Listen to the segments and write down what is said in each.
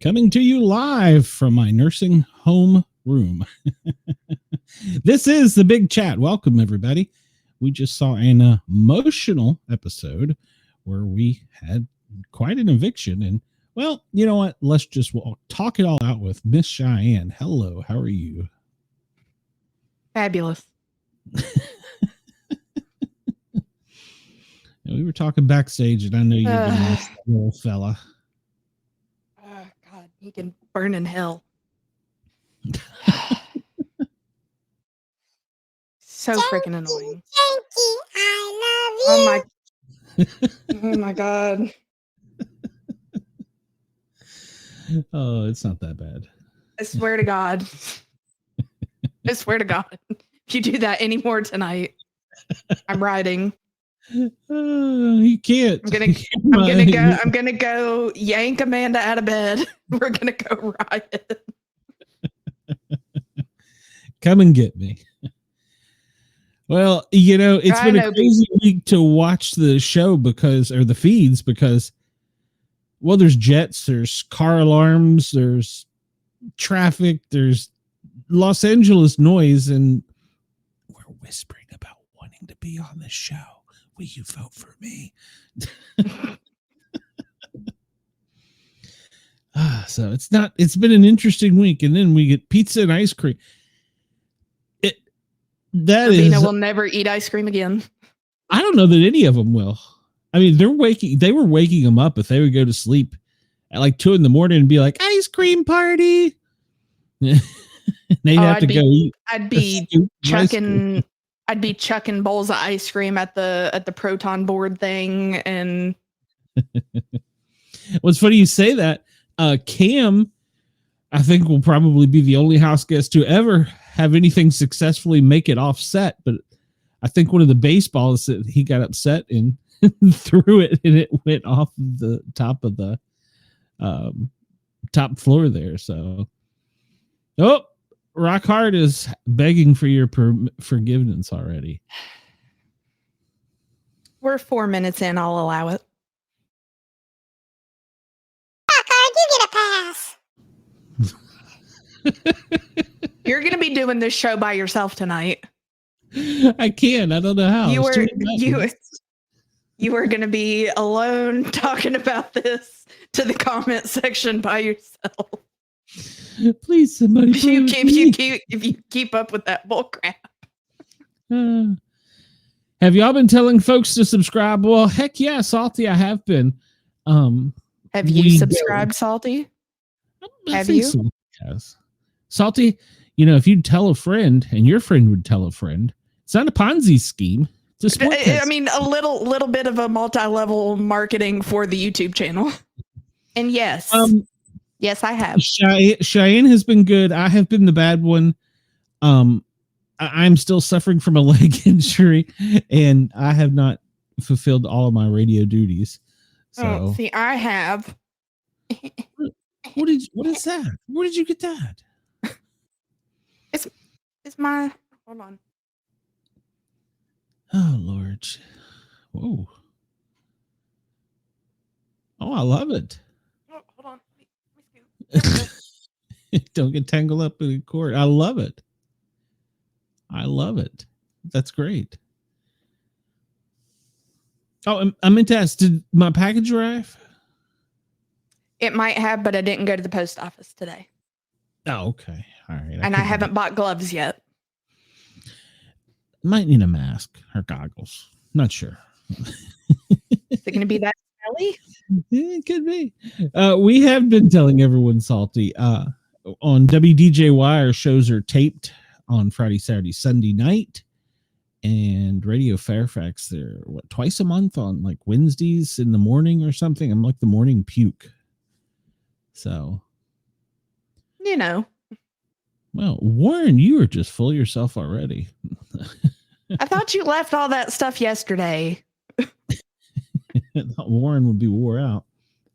Coming to you live from my nursing home room. This is the Big Chat. Welcome, everybody. We just saw an emotional episode where we had quite an eviction. And, well, you know what? Let's just talk it all out with Miss Cheyenne. Hello. How are you? Fabulous. We were talking backstage, and I know you're going to little fella. God, he can burn in hell. So freaking annoying. Jankie, I love you. Oh my God. Oh, it's not that bad. I swear to God. I swear to God. If you do that anymore tonight, I'm riding. You can't. I'm gonna go yank Amanda out of bed. We're gonna go riot. Come and get me. Well, you know, it's been a crazy week to watch the show or the feeds because, well, there's jets, there's car alarms, there's traffic, there's Los Angeles noise, and we're whispering about wanting to be on this show. Will you vote for me? So it's been an interesting week. And then we get pizza and ice cream. Rubina will never eat ice cream again. I don't know that any of them will. I mean, they were waking them up if they would go to sleep at like 2 a.m. and be like, ice cream party. They'd have to go eat. I'd be chucking bowls of ice cream at the proton board thing. And what's funny you say that, Cam, I think, will probably be the only house guest to ever have anything successfully make it offset. But I think one of the baseballs that he got upset and threw it, and it went off the top of the top floor there. So, Rock Hard is begging for your forgiveness already. We're 4 minutes in. I'll allow it. Rock Hard, you get a pass. You're going to be doing this show by yourself tonight. I can. I don't know how. You were going to be alone talking about this to the comment section by yourself. Please, somebody. If you keep up with that bull crap. Have y'all been telling folks to subscribe? Well, heck yeah, Salty, I have been. Have you subscribed, Salty? Have you? So. Yes. Salty, you know, if you'd tell a friend and your friend would tell a friend, it's not a Ponzi scheme. I mean, a little bit of a multi-level marketing for the YouTube channel. And yes. Yes, I have. Cheyenne has been good. I have been the bad one. I'm still suffering from a leg injury, and I have not fulfilled all of my radio duties. So, see, I have. What is that? Where did you get that? It's my. Hold on. Oh Lord! Whoa! Oh, I love it. Oh, hold on. Don't get tangled up in the cord. I love it. I love it. That's great. Oh, I meant to ask, did my package arrive? It might have, but I didn't go to the post office today. Oh, okay. All right. And I haven't bought gloves yet. Might need a mask or goggles. Not sure. Is it going to be that smelly? It could be. We have been telling everyone, Salty, on WDJY, our shows are taped on Friday, Saturday, Sunday night. And Radio Fairfax, they're twice a month on like Wednesdays in the morning or something. I'm like the morning puke. So, you know. Well, Warren, you are just full of yourself already. I thought you left all that stuff yesterday. Warren would be wore out.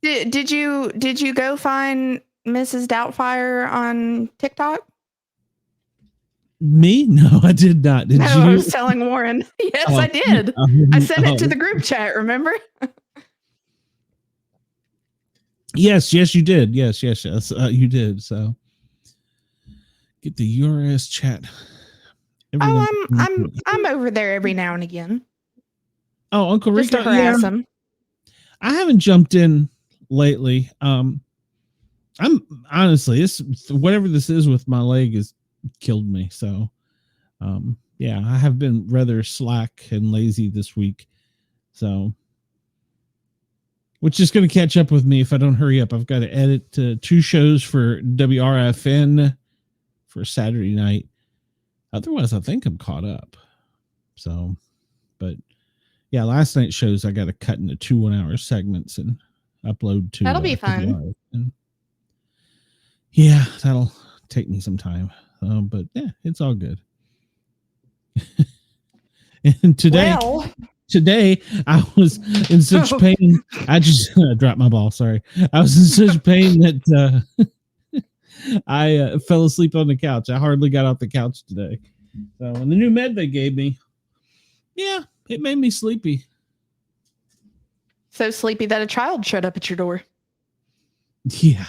Did you go find Mrs. Doubtfire on TikTok? Me? No, I did not. Did you? I was telling Warren. Yes, I did. I sent it to the group chat, remember? Yes, you did. Yes. You did. So get the URS chat. I'm over there every now and again. Oh, Uncle Rico. Just to harass him. I haven't jumped in lately. I'm honestly, whatever this is with my leg has killed me. So, yeah, I have been rather slack and lazy this week. So, which is going to catch up with me if I don't hurry up. I've got to edit 2 shows for WRFN for Saturday night. Otherwise, I think I'm caught up. So, but yeah, last night's shows I got to cut into 2 1-hour segments and upload to. That'll be fun. Yeah, that'll take me some time. But yeah, it's all good. And today I was in such pain. I just dropped my ball. Sorry. I was in such pain that I fell asleep on the couch. I hardly got off the couch today. So, and the new med they gave me, yeah, it made me sleepy. So sleepy that a child showed up at your door. Yeah.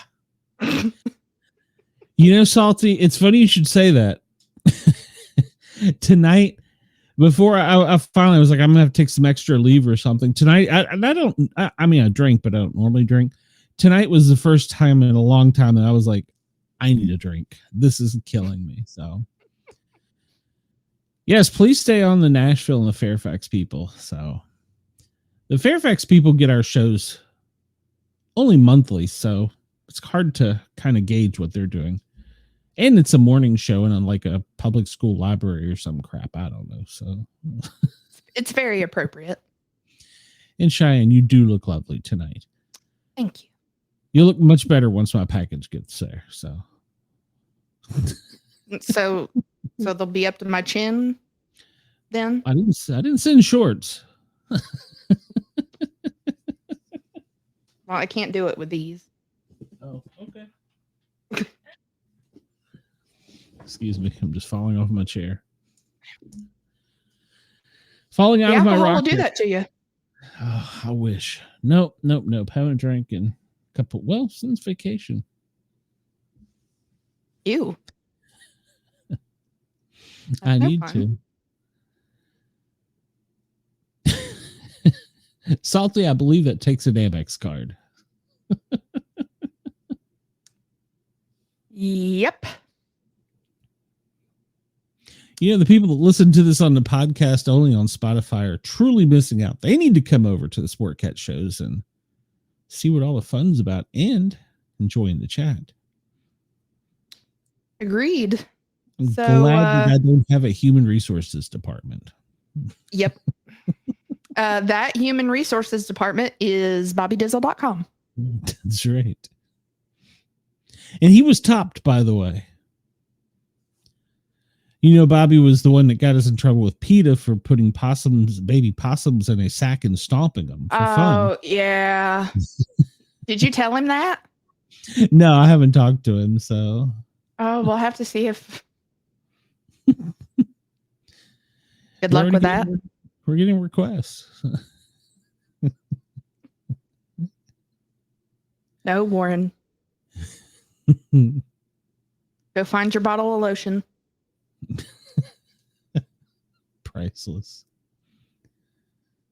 You know, Salty, it's funny you should say that. Tonight, before I finally was like, I'm going to have to take some extra leave or something. Tonight, I mean, I drink, but I don't normally drink. Tonight was the first time in a long time that I was like, I need a drink. This is killing me. So, yes, please stay on the Nashville and the Fairfax people. So, the Fairfax people get our shows only monthly, so it's hard to kind of gauge what they're doing. And it's a morning show and on like a public school library or some crap. I don't know. So it's very appropriate. And Cheyenne, you do look lovely tonight. Thank you. You look much better once my package gets there. So they'll be up to my chin then? I didn't send shorts. Well, I can't do it with these. Oh, okay. Excuse me. I'm just falling off my chair. Falling out of my rocker. I'll do that to you. Oh, I wish. Nope. Haven't drank in a couple. Well, since vacation. Ew. I need to. Salty, I believe that takes an Amex card. Yep. You know, the people that listen to this on the podcast only on Spotify are truly missing out. They need to come over to the Sport Cat shows and see what all the fun's about and enjoying the chat. Agreed. I'm glad that I don't have a human resources department. Yep. That human resources department is BobbyDizzle.com. That's right. And he was topped, by the way. You know, Bobby was the one that got us in trouble with PETA for putting baby possums in a sack and stomping them for fun. Oh, yeah. Did you tell him that? No, I haven't talked to him, so. Oh, we'll have to see if. Good luck with that. We're getting requests. No, Warren. Go find your bottle of lotion. Priceless.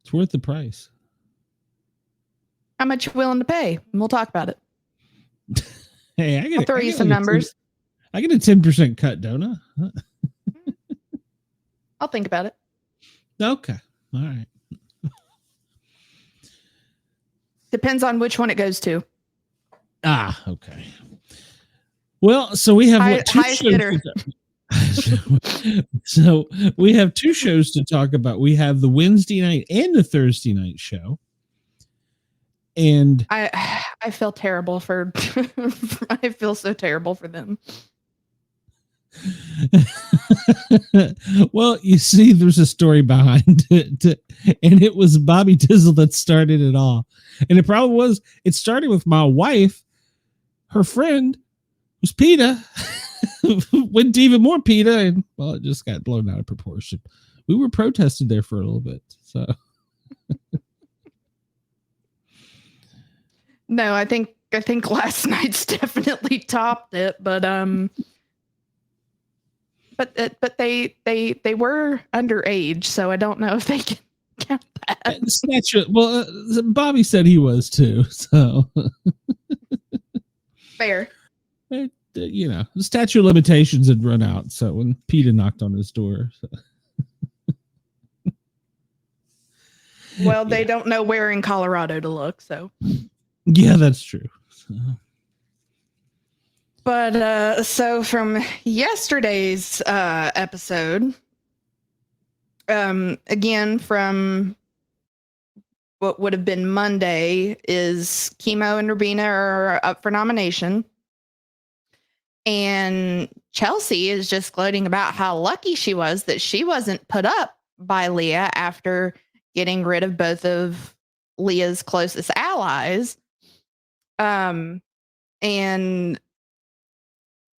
It's worth the price. How much you willing to pay? And we'll talk about it. Hey, I'll throw you some numbers. I get a 10% cut, don't I? I'll think about it. Okay. All right. Depends on which one it goes to. Ah, okay. Well, so we have two shows. So we have 2 shows to talk about. We have the Wednesday night and the Thursday night show. And I feel terrible for I feel so terrible for them. Well, you see, there's a story behind it, and it was Bobby Dizzle that started it all. And the problem was, it started with my wife, her friend, who's PETA, went even more PETA, and well, it just got blown out of proportion. We were protested there for a little bit, so. No, I think last night's definitely topped it, but they were underage, so I don't know if they can count that. Well, Bobby said he was too, so fair. You know, the statute of limitations had run out, so when PETA knocked on his door. So. Well, they don't know where in Colorado to look, so. Yeah, that's true. So. But so from yesterday's episode, again from what would have been Monday, is Kimo and Rubina are up for nomination. And Chelsea is just gloating about how lucky she was that she wasn't put up by Leah after getting rid of both of Leah's closest allies. And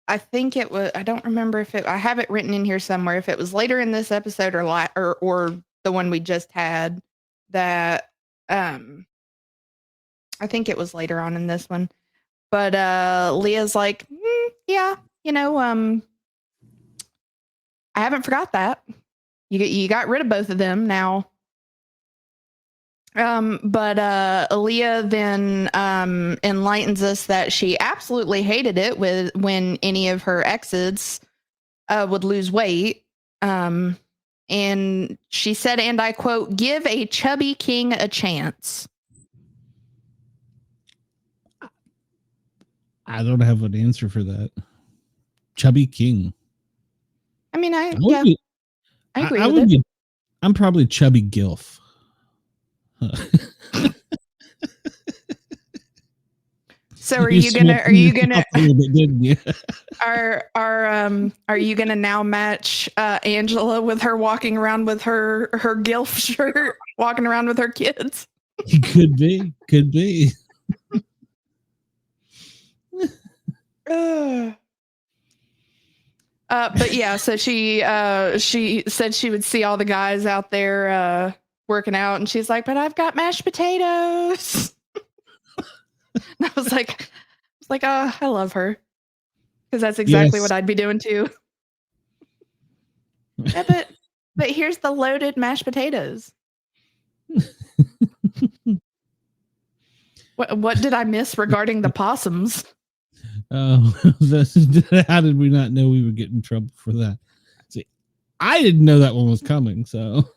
I think it was, I don't remember if I have it written in here somewhere, if it was later in this episode or the one we just had, that I think it was later on in this one. But Leah's like, yeah, you know, I haven't forgot that. You got rid of both of them now. But Leah then enlightens us that she absolutely hated it when any of her exes would lose weight. And she said, and I quote, "Give a chubby king a chance." I don't have an answer for that. Chubby king. I mean, I agree with it. I'm probably chubby gilf. So are you gonna are you gonna now match Angela with her walking around with her gilf shirt, walking around with her kids? Could be. But yeah, so she said she would see all the guys out there working out, and she's like, "But I've got mashed potatoes." And I was like, oh, I love her, because that's exactly what I'd be doing too. Yeah, but here's the loaded mashed potatoes. What did I miss regarding the possums? Oh, how did we not know we would get in trouble for that? See, I didn't know that one was coming, so.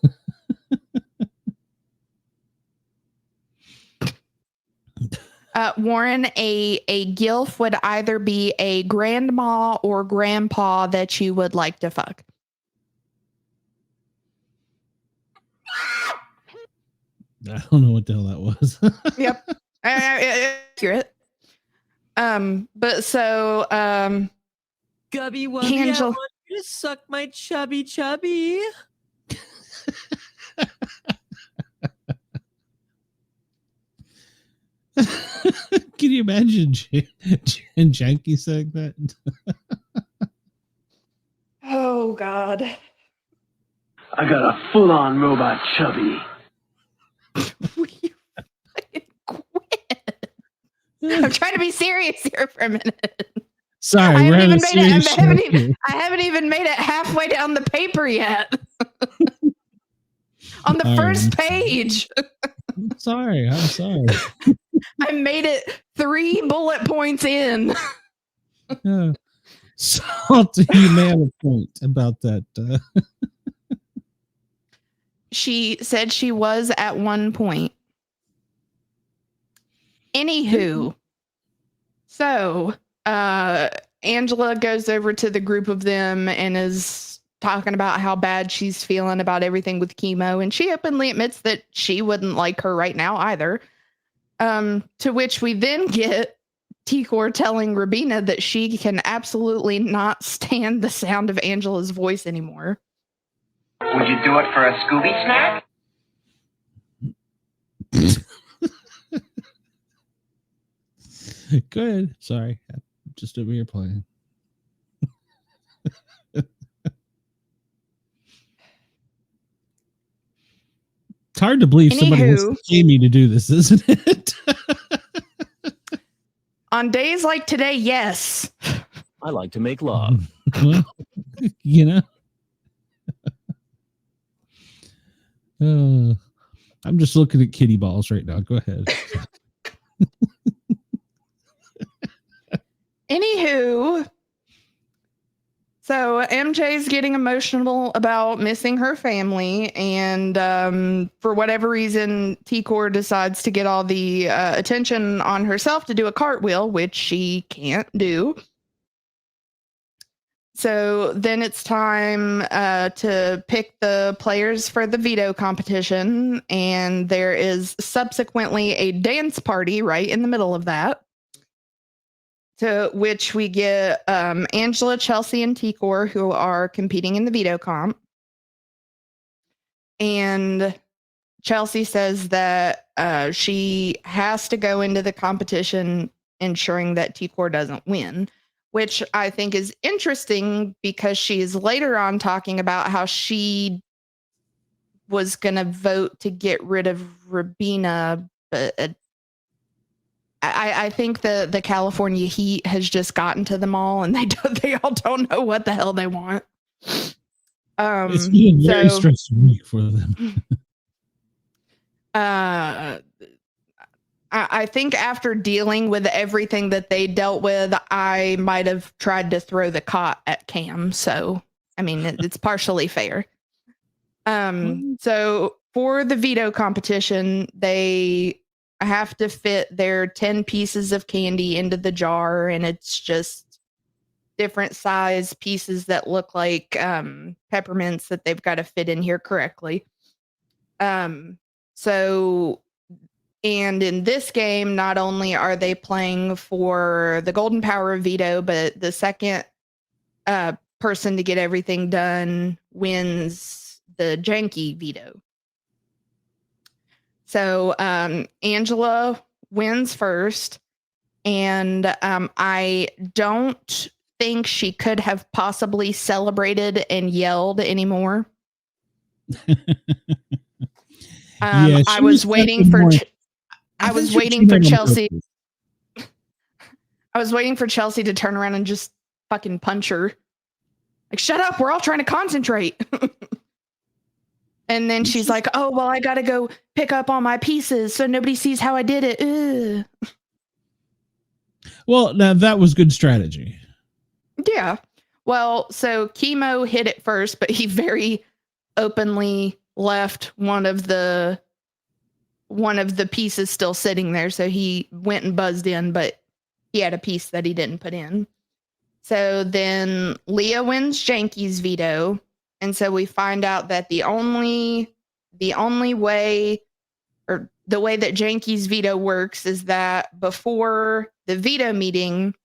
Warren, a gilf would either be a grandma or grandpa that you would like to fuck. I don't know what the hell that was. Yep. Accurate. But so, Gubby Wubby, I want you to suck my chubby. Can you imagine Jankie saying that? Oh, God. I got a full-on robot chubby. Will you fucking quit? I'm trying to be serious here for a minute. Sorry, I haven't even made it halfway down the paper yet. On the first page. I'm sorry. I made it 3 bullet points in. Salty, you may have a point about that. She said she was at one point. Anywho, so Angela goes over to the group of them and is talking about how bad she's feeling about everything with Kimo, and she openly admits that she wouldn't like her right now either. To which we then get Tikor telling Rubina that she can absolutely not stand the sound of Angela's voice anymore. Would you do it for a Scooby snack? Good. Sorry. I'm just over here playing. It's hard to believe somebody wants to pay me to do this, isn't it? On days like today, yes. I like to make love. Well, you know. I'm just looking at kitty balls right now. Go ahead. Anywho, so MJ's getting emotional about missing her family, and for whatever reason, Tikor decides to get all the attention on herself to do a cartwheel, which she can't do. So then it's time to pick the players for the veto competition, and there is subsequently a dance party right in the middle of that. To which we get Angela, Chelsea, and Tikor, who are competing in the veto comp. And Chelsea says that she has to go into the competition ensuring that Tikor doesn't win, which I think is interesting because she is later on talking about how she was going to vote to get rid of Rubina, but I think the California heat has just gotten to them all, and they all don't know what the hell they want. It's been a very stressful week for them. I think after dealing with everything that they dealt with, I might have tried to throw the cot at Cam. So, I mean, it's partially fair. So for the veto competition, they have to fit their 10 pieces of candy into the jar, and it's just different size pieces that look like peppermints that they've got to fit in here correctly. So, and in this game, not only are they playing for the Golden Power of Veto, but the second person to get everything done wins the Jankie Veto. So Angela wins first, and I don't think she could have possibly celebrated and yelled anymore. I was waiting for Chelsea. I was waiting for Chelsea to turn around and just fucking punch her. Like, shut up, we're all trying to concentrate. And then she's like, oh, well, I got to go pick up all my pieces so nobody sees how I did it. Ugh. Well, now that was good strategy. Yeah. Well, so Kimo hit it first, but he very openly left one of the pieces still sitting there. So he went and buzzed in, but he had a piece that he didn't put in. So then Leah wins Jankie's veto. And so we find out that the only way, or the way that Jankie's veto works, is that before the veto meeting,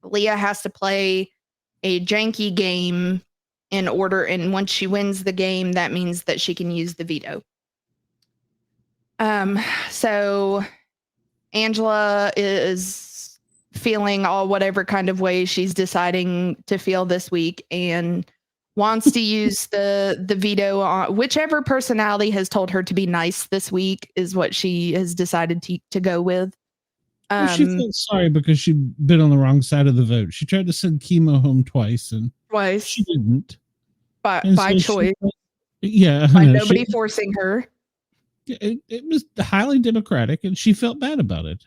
Leah has to play a Jankie game in order, and once she wins the game, that means that she can use the veto. So Angela is feeling all whatever kind of way she's deciding to feel this week, and wants to use the veto on whichever personality has told her to be nice this week is what she has decided to go with. Well, she felt sorry because she'd been on the wrong side of the vote. She tried to send Kimo home twice, and she didn't. By choice. Yeah. By nobody forcing her. It was highly democratic, and she felt bad about it.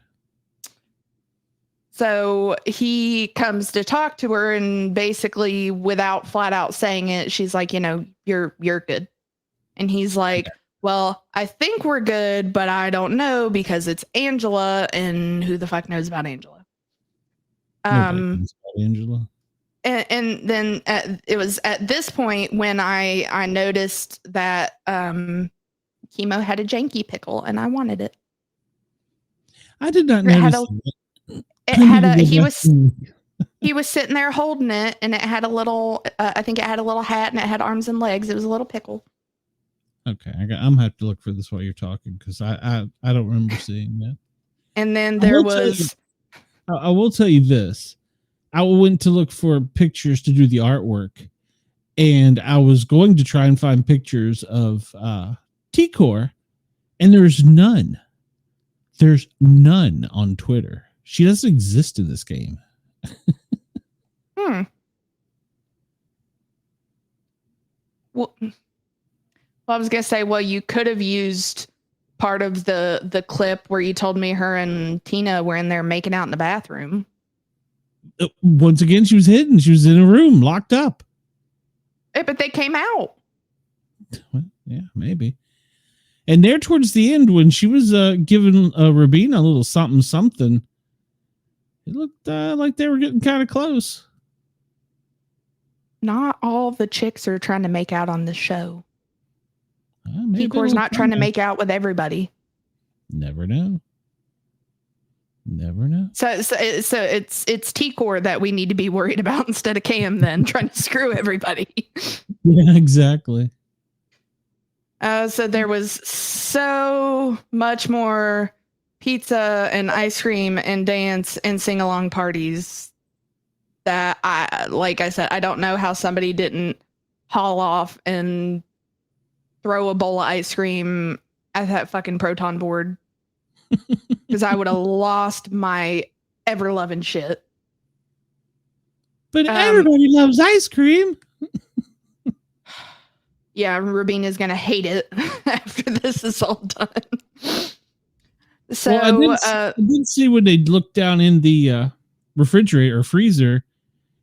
So he comes to talk to her, and basically, without flat out saying it, she's like, you're good. And he's like, well, I think we're good, but I don't know because it's Angela, and who the fuck knows about Angela? Nobody knows about Angela. And then it was at this point when I noticed that Kimo had a Jankie pickle, and I wanted it. I did not notice that. It had a he was sitting there holding it, and it had a little I think it had a little hat, and it had arms and legs. It was a little pickle. Okay, I'm gonna have to look for this while you're talking, because I don't remember seeing that. And then there was I will tell you this. I went to look for pictures to do the artwork, and I was going to try and find pictures of T-Core, and there's none. There's none on Twitter. She doesn't exist in this game. Well, I was gonna say, well, you could have used part of the clip where you told me her and Tina were in there making out in the bathroom. Once again, she was hidden. She was in a room, locked up. Yeah, but they came out. Well, yeah, maybe. And there towards the end, when she was giving Rubina a little something, it looked like they were getting kind of close. Not all the chicks are trying to make out on this show. T-Core's not trying to make out with everybody. Never know. Never know. So it's T-Core that we need to be worried about instead of Cam then trying to screw everybody. Yeah, exactly. So there was so much more pizza and ice cream and dance and sing-along parties that like I said, I don't know how somebody didn't haul off and throw a bowl of ice cream at that fucking proton board, because I would have lost my ever-loving shit. But everybody loves ice cream. Yeah, Rubina's gonna hate it after this is all done. So well, I did see when they looked down in the refrigerator or freezer,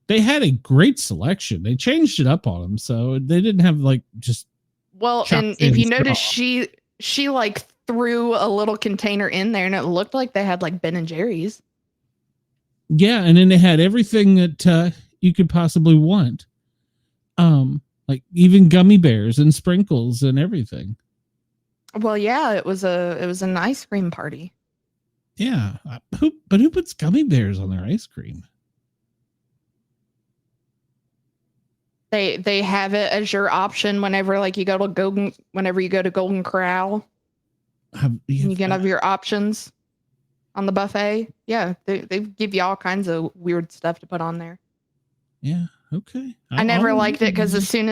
they had a great selection. They changed it up on them, so they didn't have like just. Well, and if you notice, she like threw a little container in there, and it looked like they had like Ben and Jerry's. Yeah, and then they had everything that you could possibly want, like even gummy bears and sprinkles and everything. Well, yeah, it was an ice cream party. Yeah, who puts gummy bears on their ice cream? They have it as your option whenever like you go to Golden Corral. You can have your options on the buffet. Yeah, they give you all kinds of weird stuff to put on there. Yeah, okay. I never liked it because as soon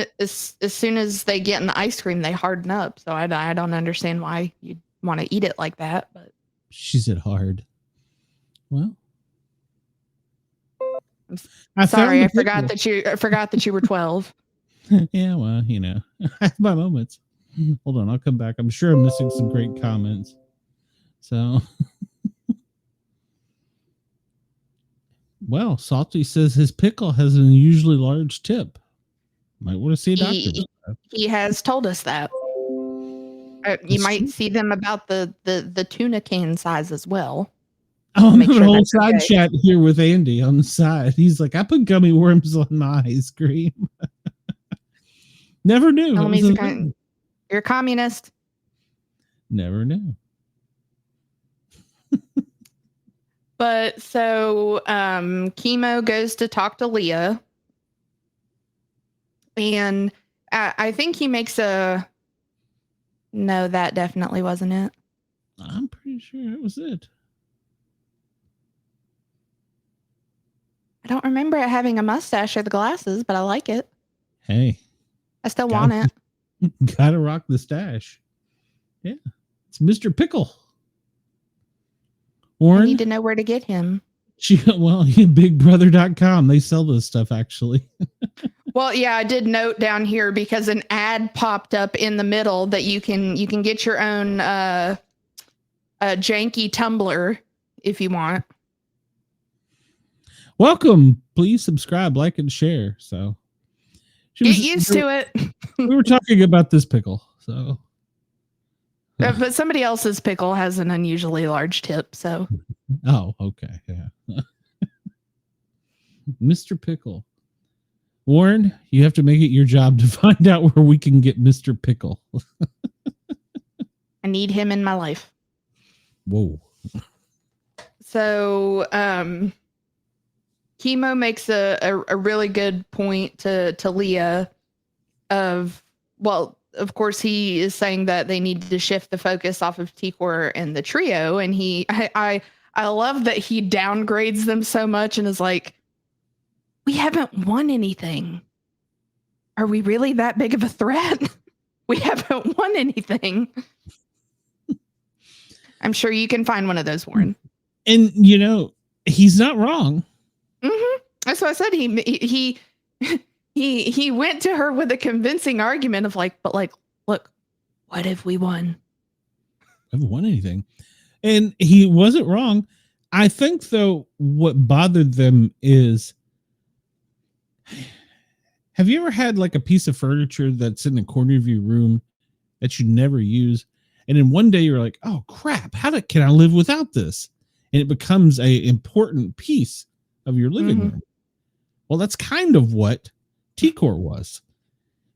as they get in the ice cream, they harden up. So I don't understand why you'd want to eat it like that. But she said hard. Well, I forgot that you were 12. Yeah, well, you know, I have my moments. Hold on, I'll come back. I'm sure I'm missing some great comments. So, well, Salty says his pickle has an unusually large tip. Might want to see a doctor. He has told us that. You might see them about the tuna can size as well. Oh, I'm having a whole side chat here with Andy on the side. He's like, I put gummy worms on my ice cream. Never knew. You're a communist. Never knew. But so Kimo goes to talk to Leah. And I think he makes a... No, that definitely wasn't it. I'm pretty sure it was it. I don't remember it having a mustache or the glasses, but I like it. Hey. I still want it. Gotta rock the stash. Yeah. It's Mr. Pickle. Warren, I need to know where to get him. BigBrother.com. They sell this stuff, actually. Well, yeah, I did note down here because an ad popped up in the middle that you can get your own janky tumbler if you want. Welcome. Please subscribe, like, and share. So get used to it. We were talking about this pickle, so. But somebody else's pickle has an unusually large tip, so. Oh, okay, yeah. Mr. Pickle. Warren, you have to make it your job to find out where we can get Mr. Pickle. I need him in my life. Whoa. So, Kimo makes a really good point to Leah of course he is saying that they need to shift the focus off of T-Core and the trio, and I love that he downgrades them so much and is like, we haven't won anything. Are we really that big of a threat? We haven't won anything. I'm sure you can find one of those, Warren. And he's not wrong. Mm-hmm. That's what I said. He went to her with a convincing argument of look, what have we won? I haven't won anything. And he wasn't wrong. I think, though, what bothered them is, have you ever had like a piece of furniture that's in the corner of your room that you never use? And then one day you're like, oh, crap, can I live without this? And it becomes a important piece of your living room. Well, that's kind of what T-Core was.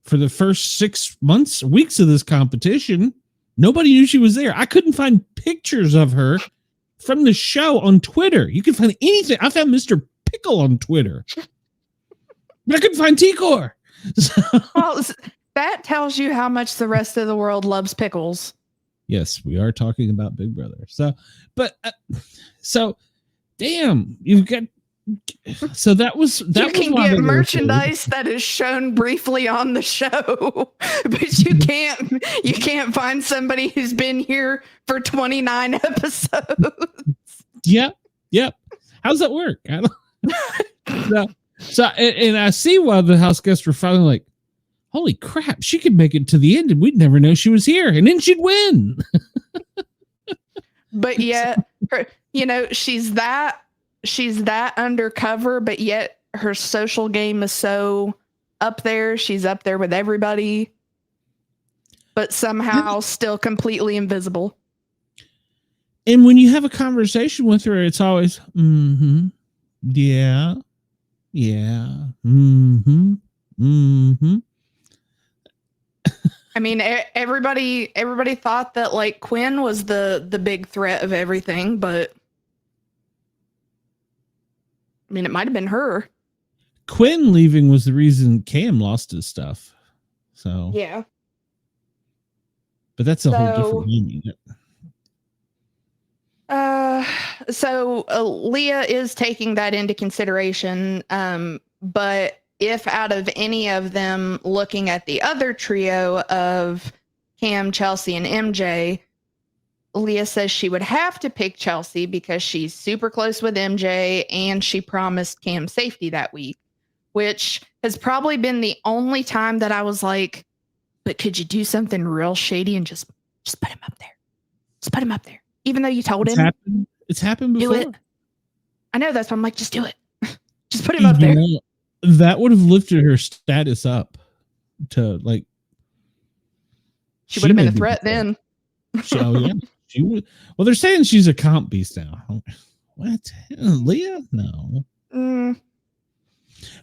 For the first 6 months, weeks of this competition, nobody knew she was there. I couldn't find pictures of her from the show on Twitter. You can find anything. I found Mr. Pickle on Twitter, but I couldn't find T-Core. Well, that tells you how much the rest of the world loves pickles. Yes, we are talking about Big Brother. So, damn, you've got. So that was you can get merchandise that is shown briefly on the show, but you can't find somebody who's been here for 29 episodes. Yep. How's that work? I don't. So I see why the house guests were finally like, holy crap, she could make it to the end and we'd never know she was here, and then she'd win. But yet, she's that undercover, but yet her social game is so up there. She's up there with everybody, but somehow still completely invisible. And when you have a conversation with her, it's always, yeah, I mean, everybody thought that like Quinn was the big threat of everything, but I mean, it might have been her. Quinn leaving was the reason Cam lost his stuff. So yeah, but that's a whole different meaning. So Leah is taking that into consideration. But if out of any of them, looking at the other trio of Cam, Chelsea, and MJ, Leah says she would have to pick Chelsea because she's super close with MJ and she promised Cam safety that week, which has probably been the only time that I was like, but could you do something real shady and just put him up there? Just put him up there. Even though you told him. It's happened before. Do it. I know, that's why I'm like, just do it. Just put him up there. That would have lifted her status up to like. She would have been a threat then. Oh yeah, she would. Well, they're saying she's a comp beast now. What, Leah? No.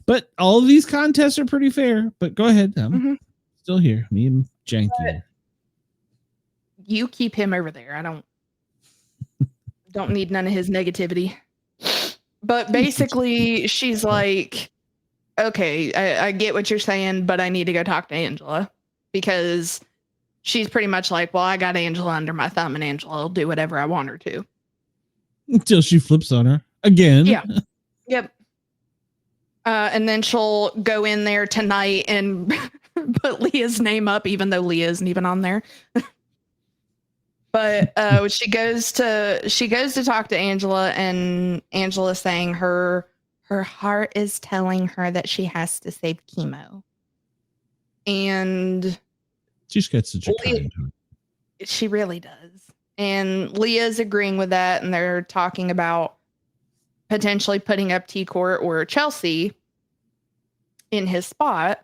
But all of these contests are pretty fair. But go ahead, I'm still here. Me and Jankie. You keep him over there. I don't need none of his negativity. But basically, she's like, okay, I get what you're saying, but I need to go talk to Angela, because she's pretty much like, well, I got Angela under my thumb and Angela will do whatever I want her to. Until she flips on her again. Yeah. Yep. And then she'll go in there tonight and put Leah's name up, even though Leah isn't even on there. But she goes to talk to Angela, and Angela's saying her heart is telling her that she has to save Kimo. And she's got such a kind heart. She really does. And Leah's agreeing with that, and they're talking about potentially putting up T-Core or Chelsea in his spot.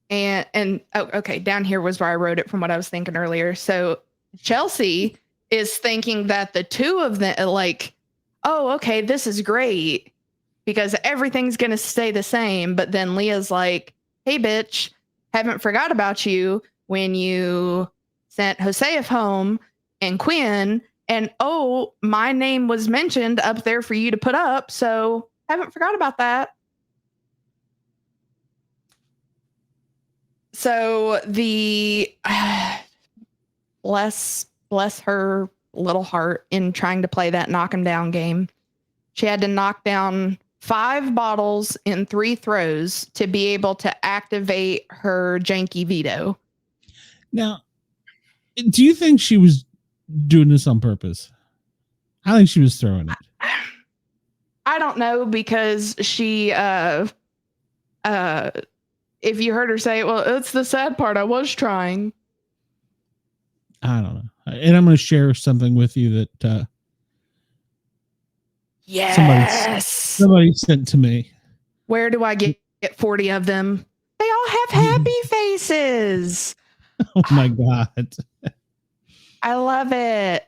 And okay, down here was where I wrote it from what I was thinking earlier. So Chelsea is thinking that the two of them, like, oh, okay, this is great because everything's going to stay the same. But then Leah's like, hey, bitch, haven't forgot about you when you sent Josef home and Quinn And oh, my name was mentioned up there for you to put up, so haven't forgot about that. So the bless her little heart in trying to play that knock 'em down game. She had to knock down 5 bottles in 3 throws to be able to activate her Jankie Veto. Now, do you think she was doing this on purpose? I think she was throwing it. I don't know, because she if you heard her say, well, it's the sad part, I was trying. I don't know. And I'm going to share something with you that yes, somebody sent to me. Where do I get 40 of them? They all have happy faces. Oh my God. I love it.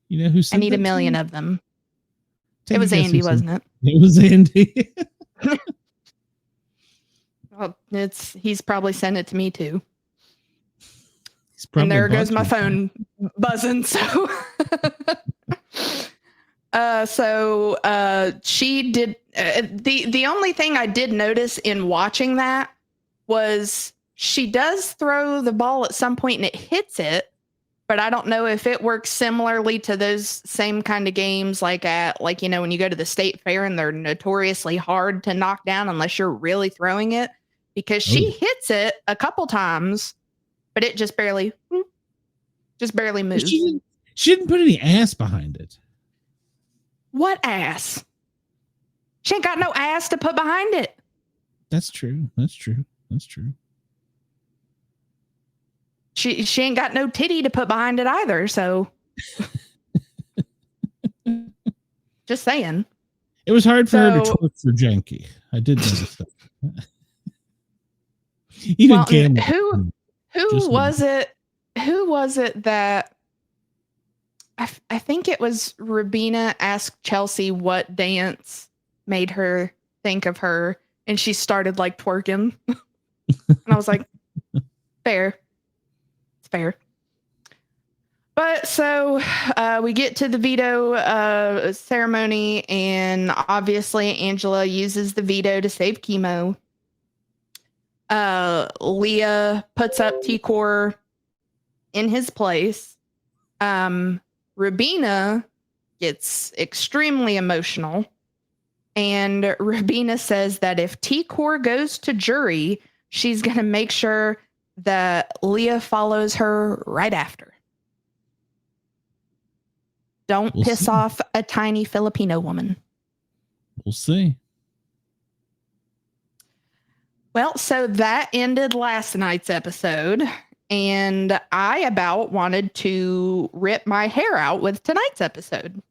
You know who sent I need a million of them. It was Andy, wasn't it? It was Andy. Well, he's probably sent it to me too. And there goes my phone buzzing. So, she did. The only thing I did notice in watching that was she does throw the ball at some point and it hits it, but I don't know if it works similarly to those same kind of games, like when you go to the state fair and they're notoriously hard to knock down unless you're really throwing it, because she hits it a couple times, but it just barely moves. She didn't put any ass behind it. What ass? She ain't got no ass to put behind it. That's true. She ain't got no titty to put behind it either, so just saying. It was hard for her to twerk for Jankie. I did notice that. Even who was it? Who was it that I think it was Rubina asked Chelsea what dance made her think of her, and she started like twerking. And I was like, fair. It's fair. But so we get to the veto ceremony, and obviously Angela uses the veto to save Kimo. Leah puts up T-Core in his place. Rubina gets extremely emotional, and Rubina says that if T-Core goes to jury, she's going to make sure that Leah follows her right after. Don't piss off a tiny Filipino woman. We'll see. Well, so that ended last night's episode, and I about wanted to rip my hair out with tonight's episode.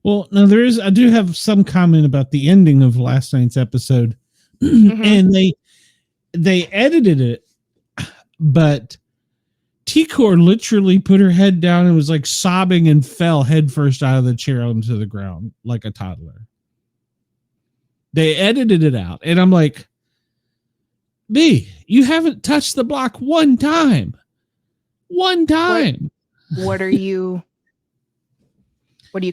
Well, no, I do have some comment about the ending of last night's episode. Mm-hmm. And they edited it, but T-Core literally put her head down and was like sobbing and fell headfirst out of the chair onto the ground like a toddler. They edited it out, and I'm like, B, you haven't touched the block one time. One time. What are you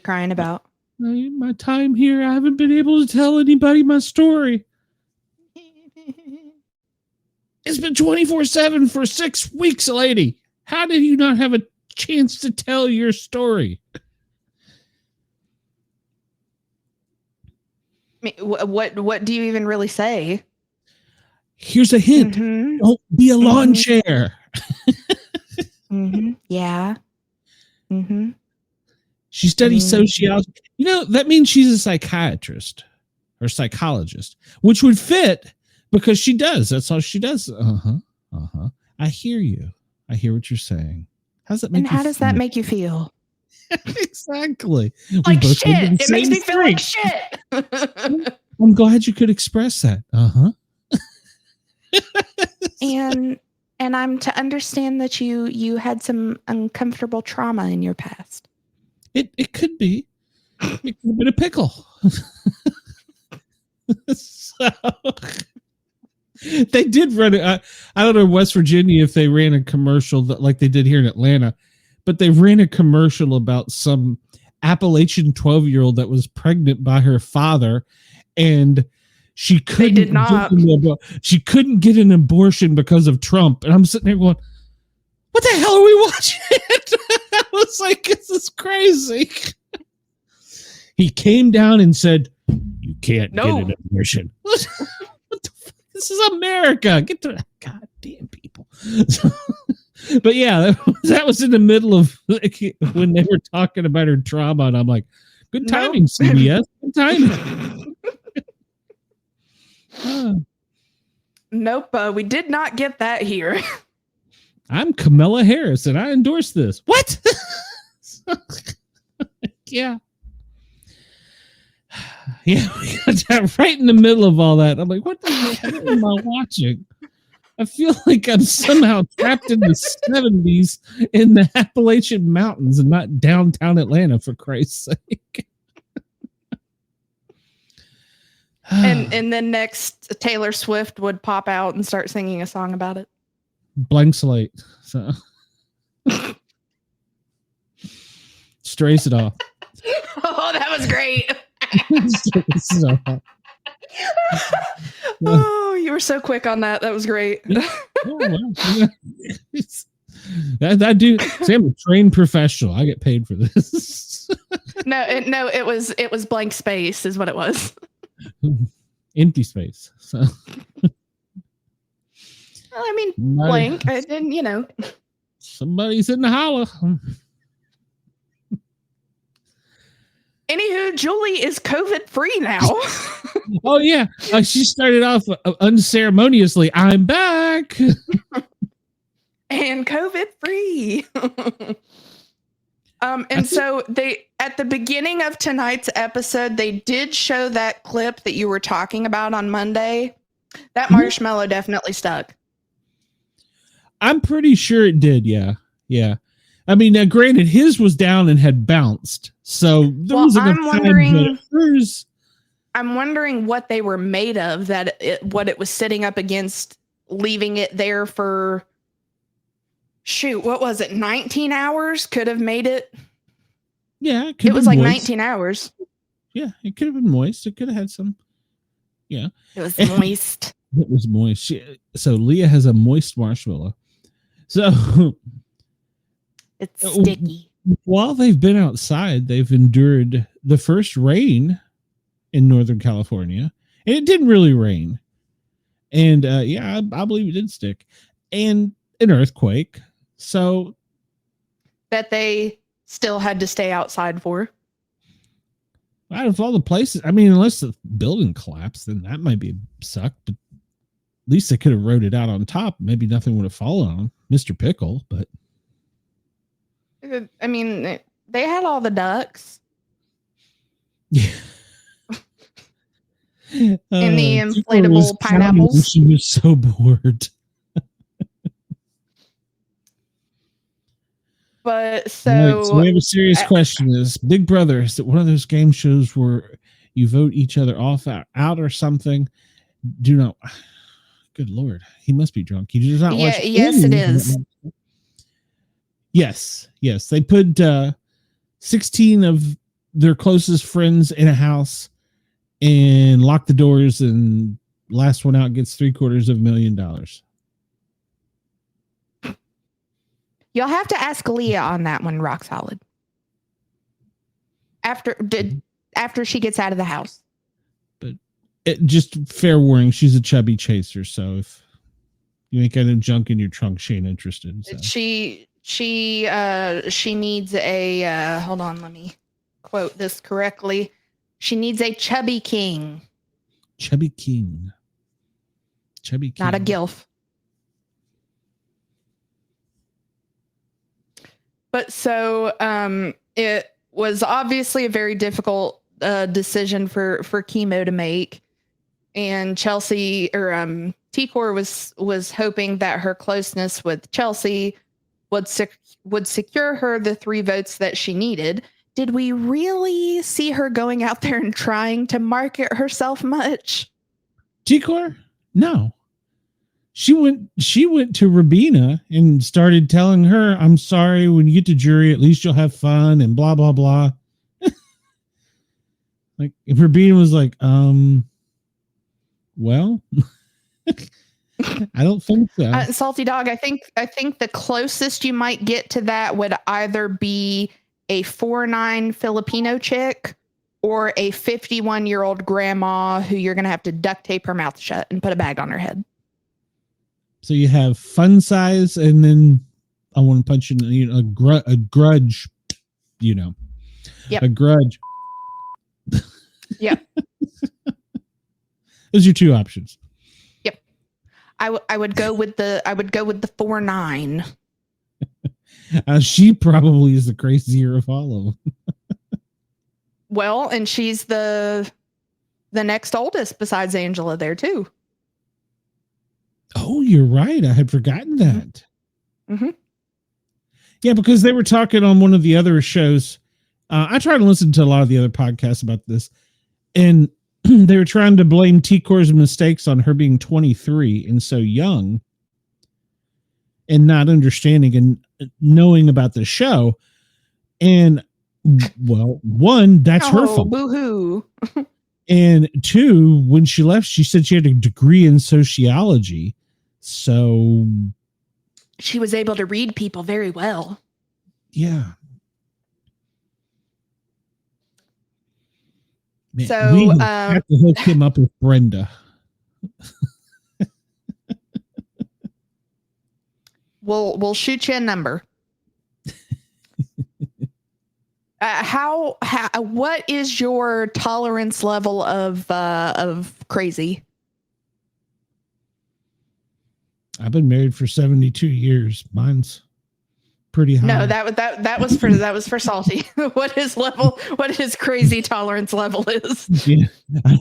crying about? My time here, I haven't been able to tell anybody my story. It's been 24/7 for 6 weeks, lady. How did you not have a chance to tell your story? What do you even really say? Here's a hint. Mm-hmm. Don't be a lawn chair. Mm-hmm. Yeah. Mm-hmm. She studies sociology. You know, that means she's a psychiatrist or psychologist, which would fit because she does. That's all she does. I hear you. I hear what you're saying. How's that make you feel? And how does that make you feel? Exactly. Like shit. It makes me feel like shit. I'm glad you could express that. And I'm to understand that you had some uncomfortable trauma in your past. It could be. It could have been a pickle. So they did run it. I don't know West Virginia if they ran a commercial that, like they did here in Atlanta, but they ran a commercial about some Appalachian 12-year-old that was pregnant by her father, and she couldn't she couldn't get an abortion because of Trump. And I'm sitting there going, what the hell are we watching? I was like, this is crazy. He came down and said, you can't get an abortion. What the fuck? This is America. Get to that goddamn people. But yeah, that was in the middle of when they were talking about her trauma, and I'm like, good timing, CBS. Good timing. Nope, we did not get that here. I'm Kamala Harris, and I endorse this. What? Yeah. Yeah, we got that right in the middle of all that. I'm like, what the hell am I watching? I feel like I'm somehow trapped in the 70s in the Appalachian Mountains and not downtown Atlanta, for Christ's sake. and then next, Taylor Swift would pop out and start singing a song about it. Blank slate. So strays it off. Oh, that was great. Oh, you were so quick on that. That was great. I do. See, I'm a trained professional. I get paid for this. No, it was blank space is what it was. Empty space. So I mean, blank. I didn't, Somebody's in the holler. Anywho, Julie is COVID free now. Oh yeah, she started off unceremoniously. I'm back, and COVID free. So they at the beginning of tonight's episode, they did show that clip that you were talking about on Monday. That marshmallow definitely stuck. I'm pretty sure it did. Yeah. I mean, now, granted, his was down and had bounced, so there was I'm wondering what they were made of. What it was sitting up against, leaving it there for. Shoot, what was it? 19 hours could have made it. Yeah, it was like moist. 19 hours. Yeah, it could have been moist. It could have had some. Yeah, it was moist. It was moist. So Leah has a moist marshmallow. So. It's sticky. While they've been outside, they've endured the first rain in Northern California, and it didn't really rain. And I believe it did stick, and an earthquake. So that they still had to stay outside for. Out of all the places, I mean, unless the building collapsed, then that might be suck. But at least they could have rode it out on top. Maybe nothing would have fallen on Mr. Pickle, but. I mean, they had all the ducks. Yeah. And the inflatable pineapples. She was so bored. But so, so we have a serious question. Is Big Brother, is it one of those game shows where you vote each other off out or something? Do not. Good Lord. He must be drunk. He does not watch. Yes, it is. Yes. They put 16 of their closest friends in a house and lock the doors, and last one out gets $750,000. You'll have to ask Leah on that one, rock solid. After she gets out of the house. But just fair warning, she's a Chubby-Chaser, so if you ain't got no junk in your trunk, she ain't interested. So. She needs a hold on, let me quote this correctly. She needs a chubby king. Chubby king. Not a gilf. But so it was obviously a very difficult decision for Kimo to make. And Chelsea or T-Core was hoping that her closeness with Chelsea would secure her the 3 votes that she needed. Did we really see her going out there and trying to market herself much? T-Core? No. she went to Rubina and started telling her, I'm sorry, when you get to jury, at least you'll have fun and blah, blah, blah. Like, if Rubina was like, well, I don't think so. Salty Dog, I think the closest you might get to that would either be a 4'9" Filipino chick or a 51-year-old grandma who you're going to have to duct tape her mouth shut and put a bag on her head. So you have fun size, and then I want to punch in a grudge, Yep. A grudge. Yep. Those are your two options. Yep. I would go with the 4'9". She probably is the crazier of all of them. Well, and she's the next oldest besides Angela there too. Oh, you're right. I had forgotten that. Mm-hmm. Yeah, because they were talking on one of the other shows. I try to listen to a lot of the other podcasts about this, and they were trying to blame T-Core's mistakes on her being 23 and so young and not understanding and knowing about the show. And, well, one, that's her fault. Boo-hoo. And two, when she left, she said she had a degree in sociology. So she was able to read people very well. Yeah. Man, so we have to hook him up with Brenda. We'll shoot you a number. What is your tolerance level of crazy? I've been married for 72 years. Mine's pretty high. No, that was for Salty. What his crazy tolerance level is. Yeah.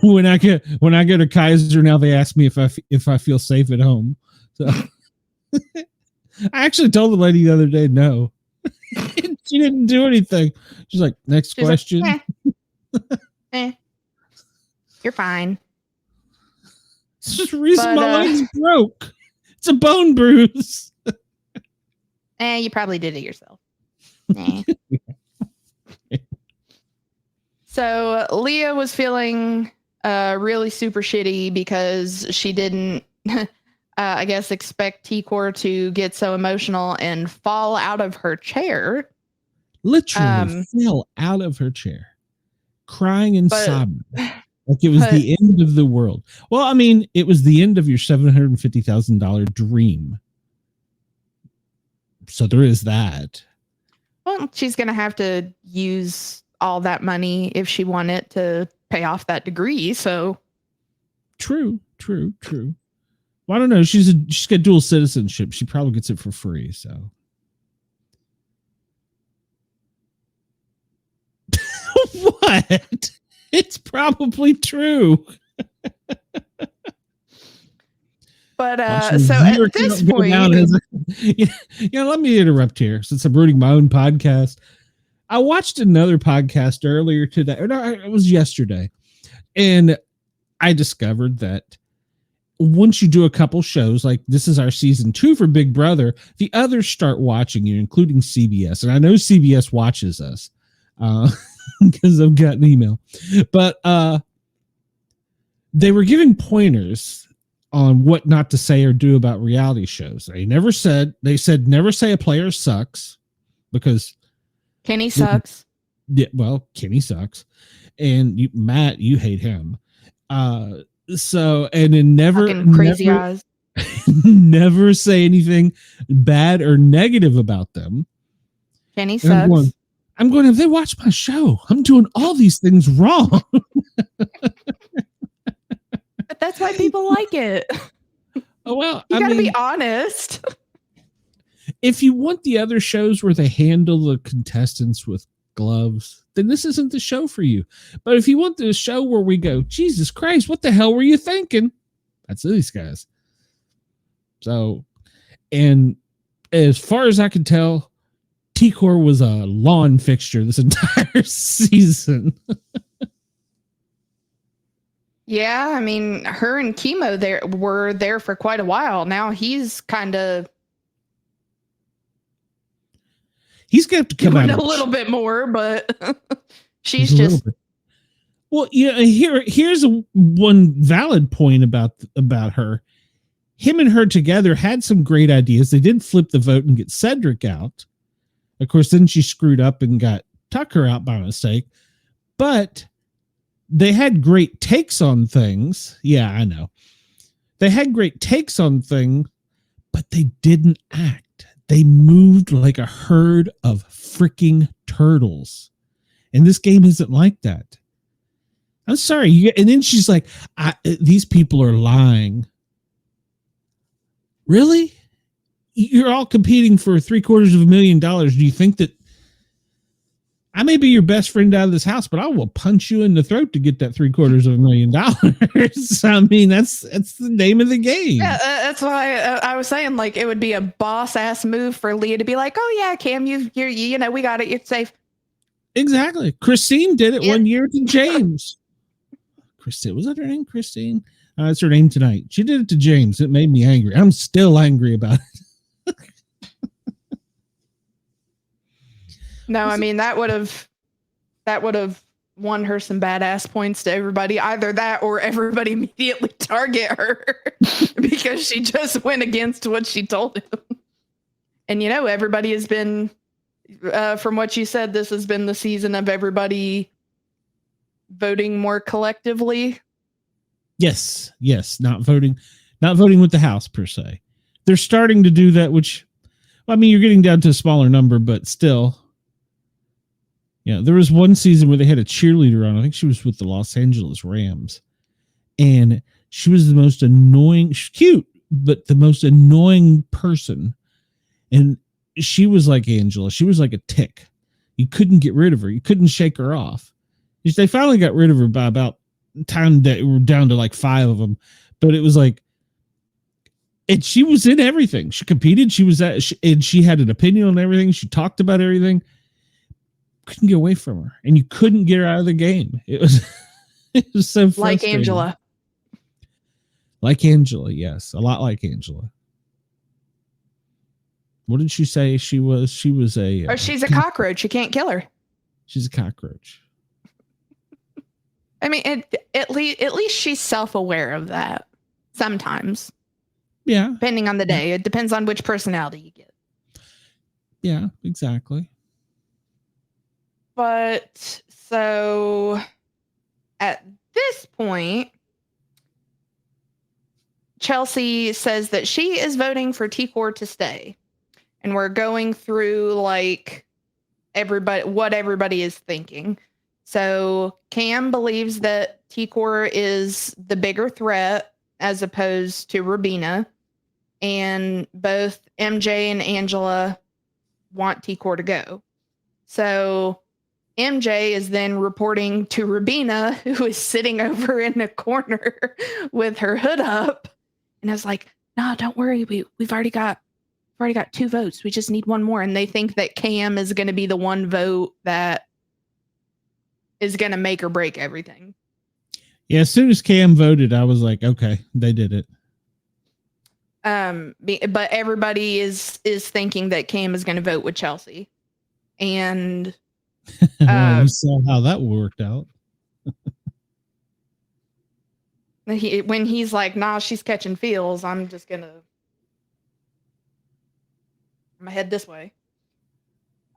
When I go to Kaiser now, they ask me if I feel safe at home. So I actually told the lady the other day no. She didn't do anything. She's like, next question. Like, You're fine. It's just the reason my leg's broke. It's a bone bruise. You probably did it yourself. So Leah was feeling really super shitty because she didn't, I guess, expect T-Core to get so emotional and fall out of her chair. Literally fell out of her chair, crying and sobbing. Like it was the end of the world. Well, I mean, it was the end of your $750,000 dream. So there is that. Well, she's going to have to use all that money if she wanted to pay off that degree. So true. Well, I don't know. She's got dual citizenship. She probably gets it for free. So what? It's probably true. But so at this point, let me interrupt here since I'm ruining my own podcast. I watched another podcast earlier today, or no, it was yesterday, and I discovered that once you do a couple shows, like this is our season 2 for Big Brother, the others start watching you, including CBS, and I know CBS watches us because I've got an email, but they were giving pointers on what not to say or do about reality shows. They said never say a player sucks because Kenny sucks. Yeah, well, Kenny sucks. And Matt, you hate him. So, and then never crazy eyes. Never say anything bad or negative about them. Kenny sucks. I'm going, if they watch my show, I'm doing all these things wrong. But that's why people like it. Oh, well, you gotta be honest. If you want the other shows where they handle the contestants with gloves, then this isn't the show for you. But if you want the show where we go, Jesus Christ, what the hell were you thinking? That's these guys. So, and as far as I can tell, T-Core was a lawn fixture this entire season. Yeah, I mean, her and Kimo were there for quite a while. Now he's kind of He's going to have to come out a little bit more, but she's a just. Well, yeah. Here's one valid point about her. Him and her together had some great ideas. They did flip the vote and get Cedric out. Of course, then she screwed up and got Tucker out by mistake. But they had great takes on things. Yeah, I know. They had great takes on things, but they didn't act. They moved like a herd of freaking turtles. And this game isn't like that. I'm sorry. And then she's like, these people are lying. Really? You're all competing for $750,000. Do you think that I may be your best friend out of this house, but I will punch you in the throat to get that $750,000? I mean, that's the name of the game. Yeah, that's why I was saying, like, it would be a boss ass move for Leah to be like, "Oh yeah, Cam, you know, we got it. You're safe." Exactly. Christine did it 1 year to James. Christine, was that her name? Christine? That's her name tonight. She did it to James. It made me angry. I'm still angry about it. No, I mean, that would have won her some badass points to everybody. Either that or everybody immediately target her because she just went against what she told him. And, you know, everybody has been, from what you said, this has been the season of everybody voting more collectively. Yes. Not voting with the house per se. They're starting to do that, which, I mean, you're getting down to a smaller number, but still. Yeah, there was one season where they had a cheerleader on. I think she was with the Los Angeles Rams. And she was the most annoying, she's cute, but the most annoying person. And she was like Angela. She was like a tick. You couldn't get rid of her. You couldn't shake her off. They finally got rid of her by about time that we're down to like 5 of them. But it was like, and she was in everything. She competed. She was and she had an opinion on everything. She talked about everything. Couldn't get away from her, and you couldn't get her out of the game. It was so frustrating. Like Angela, yes, a lot like Angela. What did she say she was? She was a. Oh, she's a cockroach. You can't kill her. She's a cockroach. I mean, at least she's self-aware of that. Sometimes, yeah, depending on the day, it depends on which personality you get. Yeah, exactly. But so at this point, Chelsea says that she is voting for T-Core to stay. And we're going through like what everybody is thinking. So Cam believes that T-Core is the bigger threat as opposed to Rubina. And both MJ and Angela want T-Core to go. So MJ is then reporting to Rubina, who is sitting over in a corner with her hood up. And I was like, no, don't worry. We've already got 2 votes. We just need one more. And they think that Cam is going to be the one vote that is going to make or break everything. Yeah, as soon as Cam voted, I was like, okay, they did it. But everybody is thinking that Cam is going to vote with Chelsea. And you saw how that worked out. When he's like, nah, she's catching feels, I'm gonna head this way.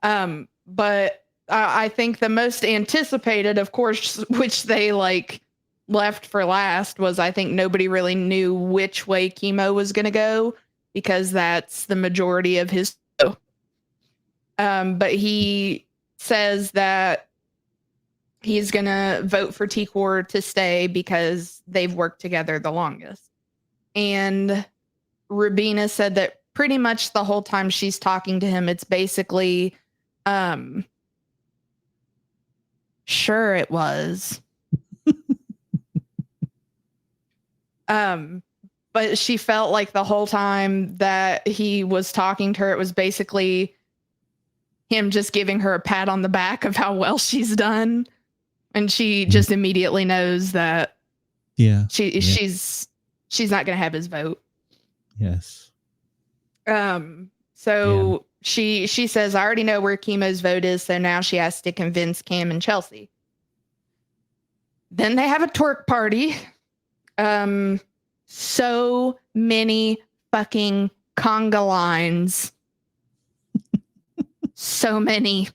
But I think the most anticipated, of course, which they like left for last, was I think nobody really knew which way Kimo was gonna go because that's the majority of his show. But he says that he's going to vote for T-Core to stay because they've worked together the longest. And Rubina said that pretty much the whole time she's talking to him, it's basically, sure it was. But she felt like the whole time that he was talking to her, it was basically him just giving her a pat on the back of how well she's done. And she just immediately knows that Yeah. She's not going to have his vote. Yes. So she says, I already know where Kimo's vote is. So now she has to convince Cam and Chelsea. Then they have a twerk party. So many fucking conga lines. So many.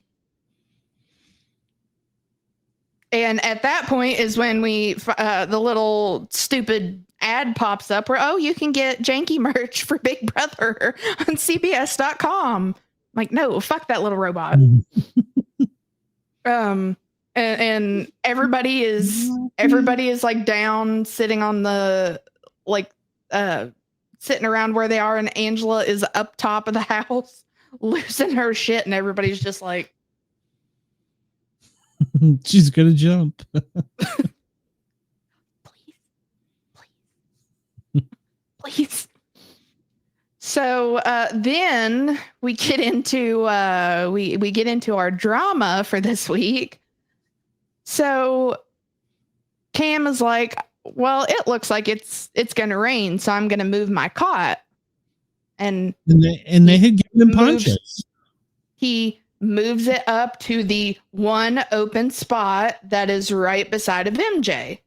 And at that point is when the little stupid ad pops up where, oh, you can get Jankie merch for Big Brother on CBS.com. Like, no, fuck that little robot. And everybody is like down, sitting on the, like, sitting around where they are. And Angela is up top of the house, losing her shit. And everybody's just like, she's gonna jump. Please. So then we get into we get into our drama for this week. So Cam is like, well, it looks like it's gonna rain, so I'm gonna move my cot. And they had given him ponchos. He moves it up to the one open spot that is right beside of MJ.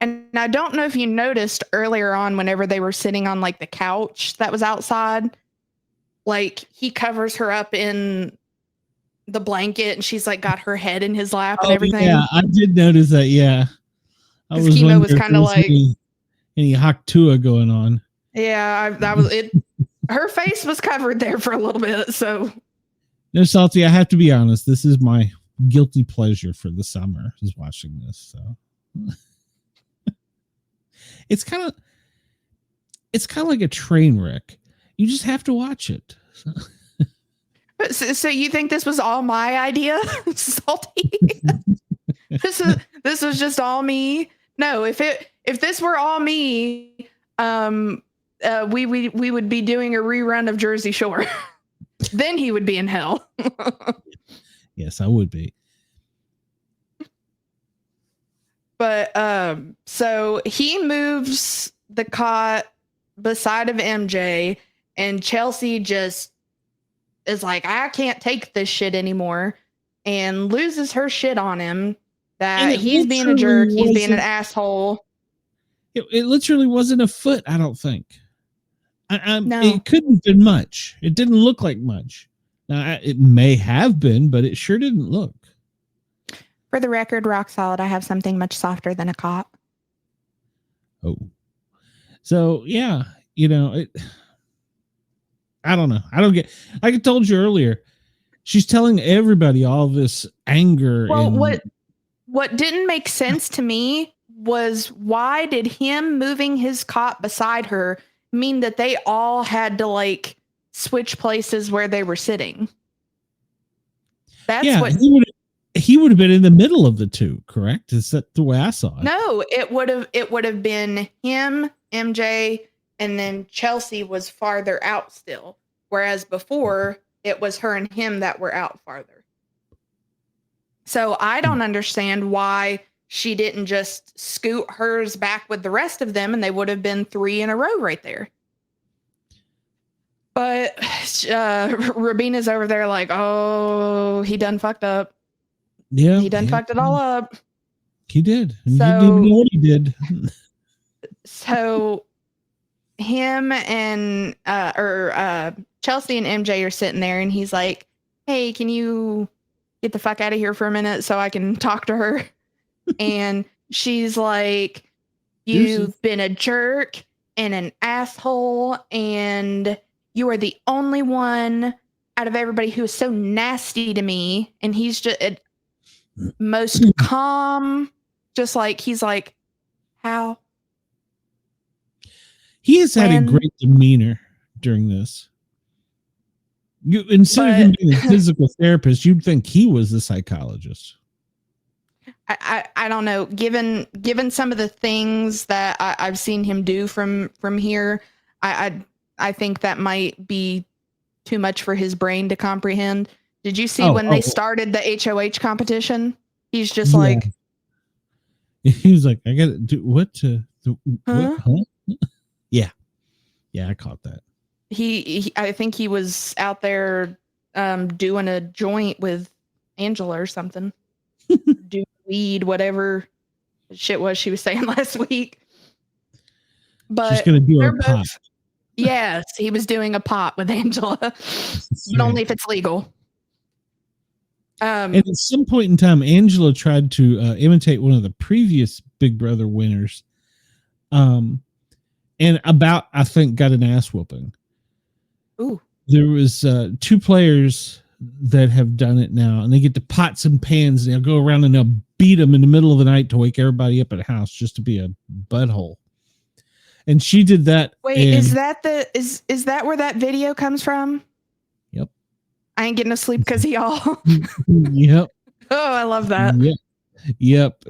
And I don't know if you noticed earlier on, whenever they were sitting on like the couch that was outside, like he covers her up in the blanket and she's like got her head in his lap and everything. Yeah, I did notice that. Yeah. Kimo was kind of like any Haktua going on. Yeah, that was it. Her face was covered there for a little bit. So no, Salty, I have to be honest. This is my guilty pleasure for the summer, is watching this. So it's kind of like a train wreck. You just have to watch it. So you think this was all my idea, Salty? This was just all me. No, if this were all me, we would be doing a rerun of Jersey Shore. Then he would be in hell. Yes, I would be. But so he moves the cot beside of MJ, and Chelsea just is like, I can't take this shit anymore, and loses her shit on him that he's being a jerk, he's being an asshole. It literally wasn't a foot, I don't think. No. It couldn't have been much. It didn't look like much. Now, it may have been, but it sure didn't look. For the record, rock solid, I have something much softer than a cot. Oh. So, yeah, I don't know. I don't get, like I told you earlier, she's telling everybody all this anger. Well, what didn't make sense to me was, why did him moving his cot beside her mean that they all had to like switch places where they were sitting? That's what he would have been in the middle of the two, correct? Is that the way I saw it? No, it would have been him, MJ, and then Chelsea was farther out still. Whereas before it was her and him that were out farther. So I don't understand why she didn't just scoot hers back with the rest of them, and they would have been 3 in a row right there. But Rubina's over there like, oh, he done fucked up. Yeah. He done fucked it all up. He did. And so, you didn't know what he did. So him and Chelsea and MJ are sitting there, and he's like, hey, can you get the fuck out of here for a minute so I can talk to her? And she's like, you've been a jerk and an asshole, and you are the only one out of everybody who is so nasty to me. And he's just most calm, just like, he's like, how? He has had a great demeanor during this. Instead of him being a physical therapist, you'd think he was the psychologist. I don't know. Given some of the things that I've seen him do from here, I think that might be too much for his brain to comprehend. Did you see when they started the HOH competition? He's just like, He was like, I got to do what to what? Huh? Yeah. Yeah, I caught that. He I think he was out there doing a joint with Angela or something. Do weed, whatever shit was she was saying last week. But she's gonna do a pop. Yes, he was doing a pop with Angela, but only if it's legal. And at some point in time, Angela tried to imitate one of the previous Big Brother winners, and I think got an ass whooping. Ooh. There was 2 players that have done it now, and they get to pots and pans, and they'll go around and they'll beat them in the middle of the night to wake everybody up at the house just to be a butthole. And she did that. Wait, is that where that video comes from? Yep. I ain't getting no sleep because of y'all. Yep. Oh, I love that. Yep.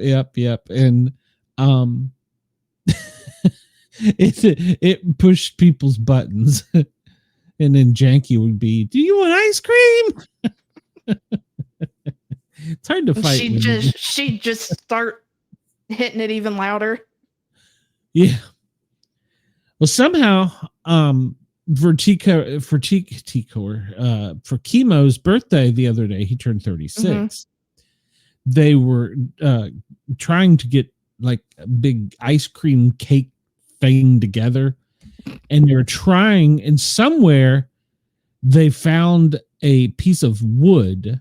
And it pushed people's buttons. And then Jankie would be, do you want ice cream? It's hard to fight. She'd just start hitting it even louder. Yeah. Well, somehow, for Kimo's birthday the other day, he turned 36. Mm-hmm. They were trying to get like a big ice cream cake thing together. And they're trying, and somewhere they found a piece of wood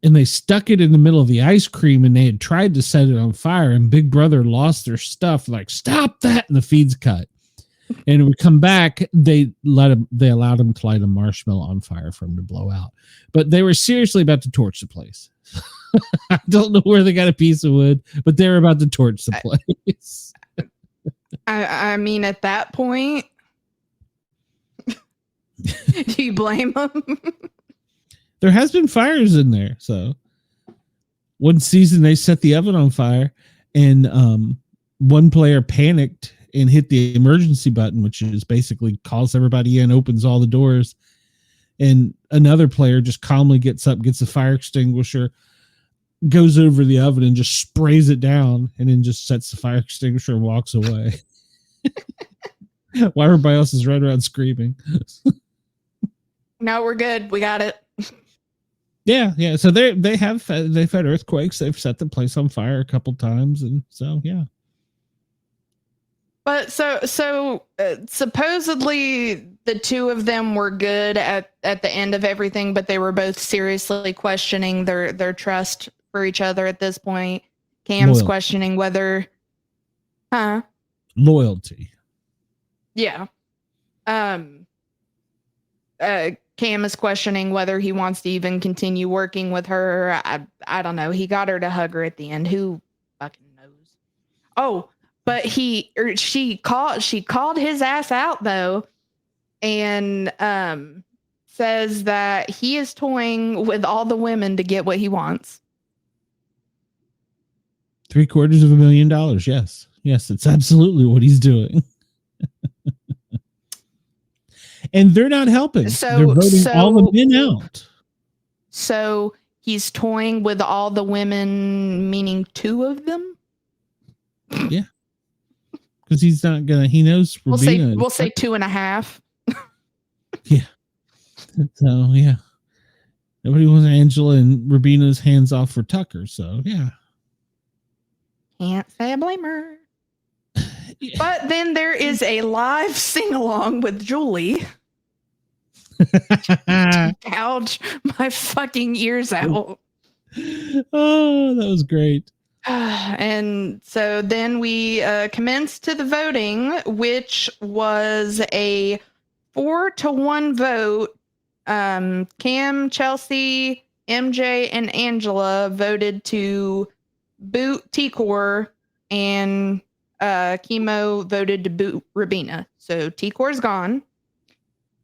and they stuck it in the middle of the ice cream, and they had tried to set it on fire, and Big Brother lost their stuff, like, stop that, and the feed's cut. And it would come back, they allowed him to light a marshmallow on fire for him to blow out. But they were seriously about to torch the place. I don't know where they got a piece of wood, but they were about to torch the place. I mean, at that point, do you blame them? There has been fires in there. So one season they set the oven on fire, and one player panicked and hit the emergency button, which is basically calls everybody in, opens all the doors. And another player just calmly gets up, gets a fire extinguisher, goes over the oven and just sprays it down, and then just sets the fire extinguisher and walks away. While everybody else is right around screaming. No, we're good. We got it. Yeah. So they've had earthquakes. They've set the place on fire a couple times, and so yeah. But so supposedly the 2 of them were good at the end of everything, but they were both seriously questioning their trust for each other at this point. Cam's questioning whether, loyalty. Yeah. Cam is questioning whether he wants to even continue working with her. I don't know. He got her to hug her at the end. Who fucking knows? Oh, but she called his ass out though, and says that he is toying with all the women to get what he wants. $750,000. Yes, it's absolutely what he's doing. And they're not helping. They're voting all the men out. So he's toying with all the women, meaning 2 of them? Yeah. Because he's not gonna, he knows Rubina. We'll say 2.5. Yeah. So yeah. Nobody wants Angela and Rubina's hands off for Tucker, so yeah. Can't say I blame her. But then there is a live sing-along with Julie. Gouge my fucking ears out. Oh, that was great. And so then we commenced to the voting, which was a 4-1 vote. Cam, Chelsea, MJ, and Angela voted to boot T-Core, and Kimo voted to boot Rubina. So T-Core's gone,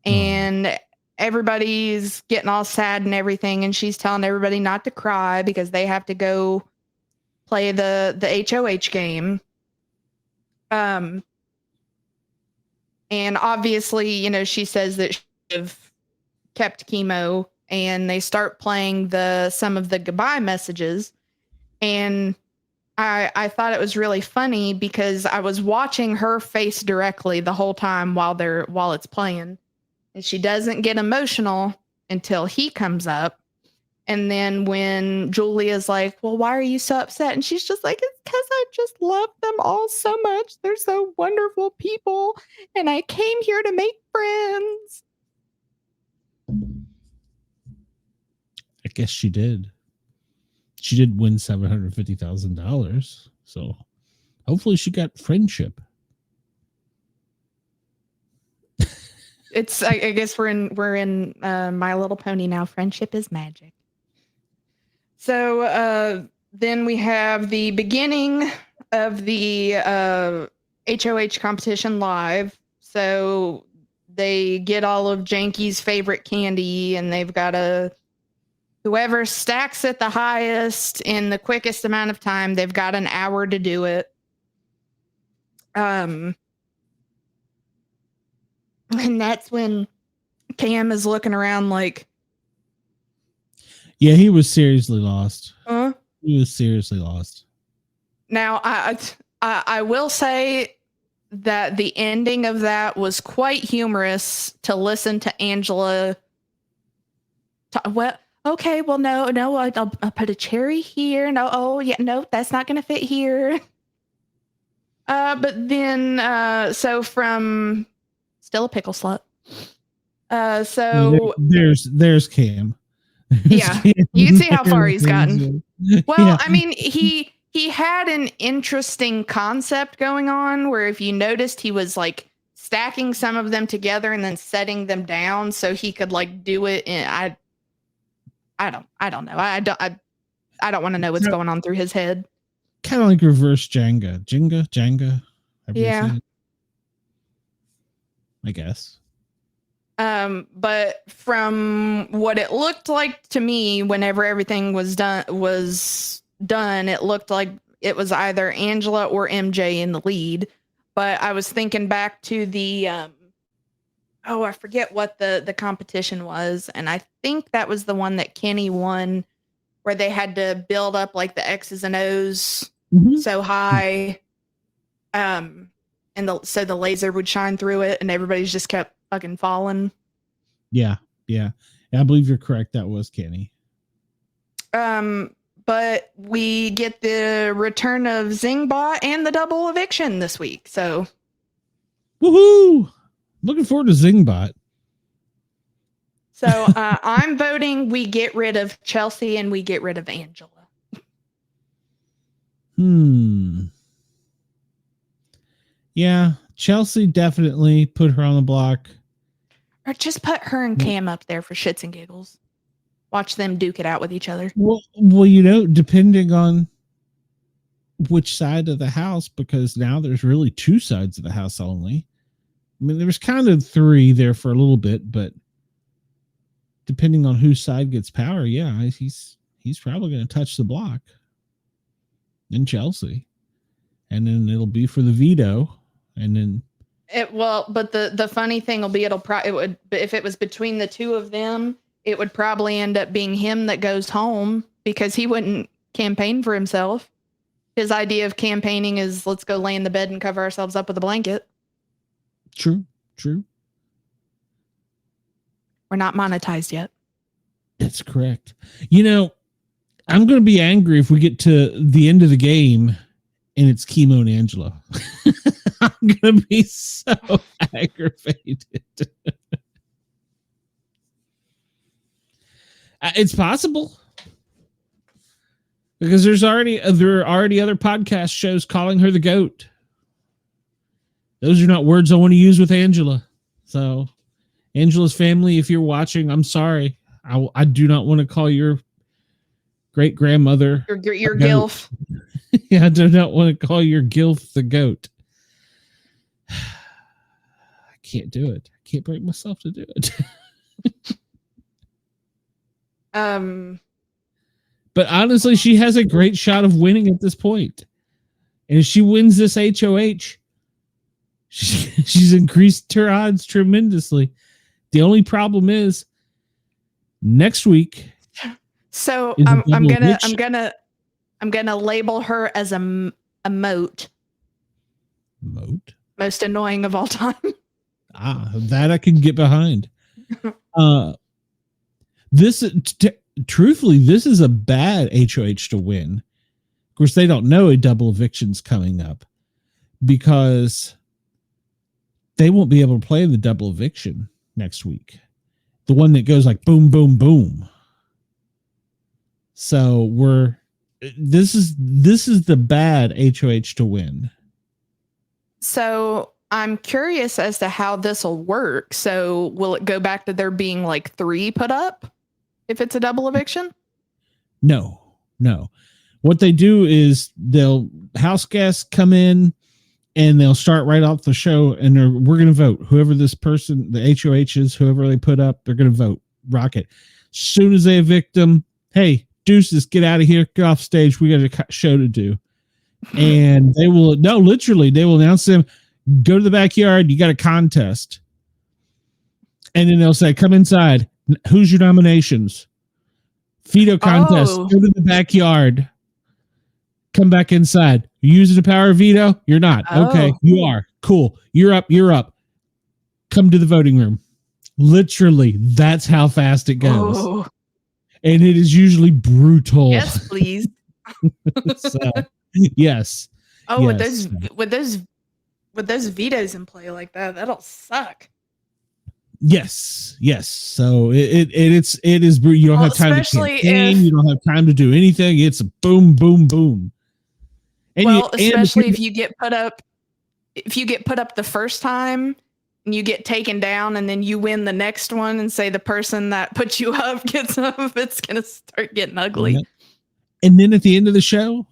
and everybody's getting all sad and everything, and she's telling everybody not to cry because they have to go play the HOH game. And obviously, you know, she says that she should have kept Kimo, and they start playing some of the goodbye messages, and I thought it was really funny because I was watching her face directly the whole time while it's playing, and she doesn't get emotional until he comes up. And then when Julia's like, well, why are you so upset? And she's just like, it's because I just love them all so much. They're so wonderful people. And I came here to make friends. I guess she did. She did win $750,000. So hopefully she got friendship. It's I guess we're in My Little Pony now. Friendship is magic. So then we have the beginning of the HOH competition live. So they get all of Jankie's favorite candy, and they've got whoever stacks it the highest in the quickest amount of time, they've got an hour to do it. And that's when Cam is looking around like, yeah, he was seriously lost. huh? He was seriously lost. Now, I will say that the ending of that was quite humorous to listen to Angela. No, I'll put a cherry here. No, oh yeah, no, that's not going to fit here. But then, so from still a pickle slut. So there's Cam. Yeah, you can see how far he's gotten. Well, yeah. I mean, he had an interesting concept going on where if you noticed, he was like stacking some of them together and then setting them down so he could like do it. I don't know. I don't want to know what's going on through his head. Kind of like reverse Jenga. Yeah. I guess. But from what it looked like to me, whenever everything was done, it looked like it was either Angela or MJ in the lead. But I was thinking back to the, I forget what the competition was. And I think that was the one that Kenny won, where they had to build up like the X's and O's so high. So the laser would shine through it and everybody's just kept fucking falling. Yeah. I believe you're correct. That was Kenny. But we get the return of Zingbot and the double eviction this week. So woohoo! Looking forward to Zingbot. So I'm voting we get rid of Chelsea and we get rid of Angela. Yeah, Chelsea definitely, put her on the block. Or just put her and Cam up there for shits and giggles. Watch them duke it out with each other. Well, depending on which side of the house, because now there's really two sides of the house only. I mean, there was kind of three there for a little bit, but depending on whose side gets power, yeah, he's probably going to touch the block in Chelsea. And then it'll be for the veto. And then but the funny thing will be if it was between the two of them, it would probably end up being him that goes home because he wouldn't campaign for himself. His idea of campaigning is let's go lay in the bed and cover ourselves up with a blanket. True. We're not monetized yet. That's correct. I'm going to be angry if we get to the end of the game and it's Kimo and Angela. I'm going to be so aggravated. It's possible. Because there are already other podcast shows calling her the GOAT. Those are not words I want to use with Angela. So, Angela's family, if you're watching, I'm sorry. I do not want to call your great grandmother your gilf. Yeah, I do not want to call your gilf the GOAT. I can't do it. I can't bring myself to do it. But honestly, she has a great shot of winning at this point. And if she wins this HOH, she's increased her odds tremendously. The only problem is next week. So I'm gonna I'm going to label her as a moat. Moat? Most annoying of all time. That I can get behind. Truthfully, this is a bad HOH to win. Of course, they don't know a double eviction's coming up because they won't be able to play the double eviction next week. The one that goes like boom, boom, boom. So this is the bad HOH to win. So I'm curious as to how this will work. So will it go back to there being like 3 put up if it's a double eviction? No. What they do is they'll house guests come in and they'll start right off the show and we're going to vote. Whoever this person, the HOH is, whoever they put up, they're going to vote. Rocket. As soon as they evict them, hey, deuces, get out of here, get off stage. We got a show to do. And they will announce them, go to the backyard, you got a contest. And then they'll say, come inside. Who's your nominations? Veto contest. Oh. Go to the backyard. Come back inside. You using the power of veto? You're not. Oh. Okay, you are. Cool. You're up. Come to the voting room. Literally, that's how fast it goes. Oh. And it is usually brutal. Yes, please. So, yes. Oh, yes. with those vetoes in play like that, that'll suck. Yes. So it is you don't have time to campaign, you don't have time to do anything. It's boom, boom, boom. And especially if you get put up the first time and you get taken down and then you win the next one and say the person that put you up gets up, it's gonna start getting ugly. Yeah. And then at the end of the show,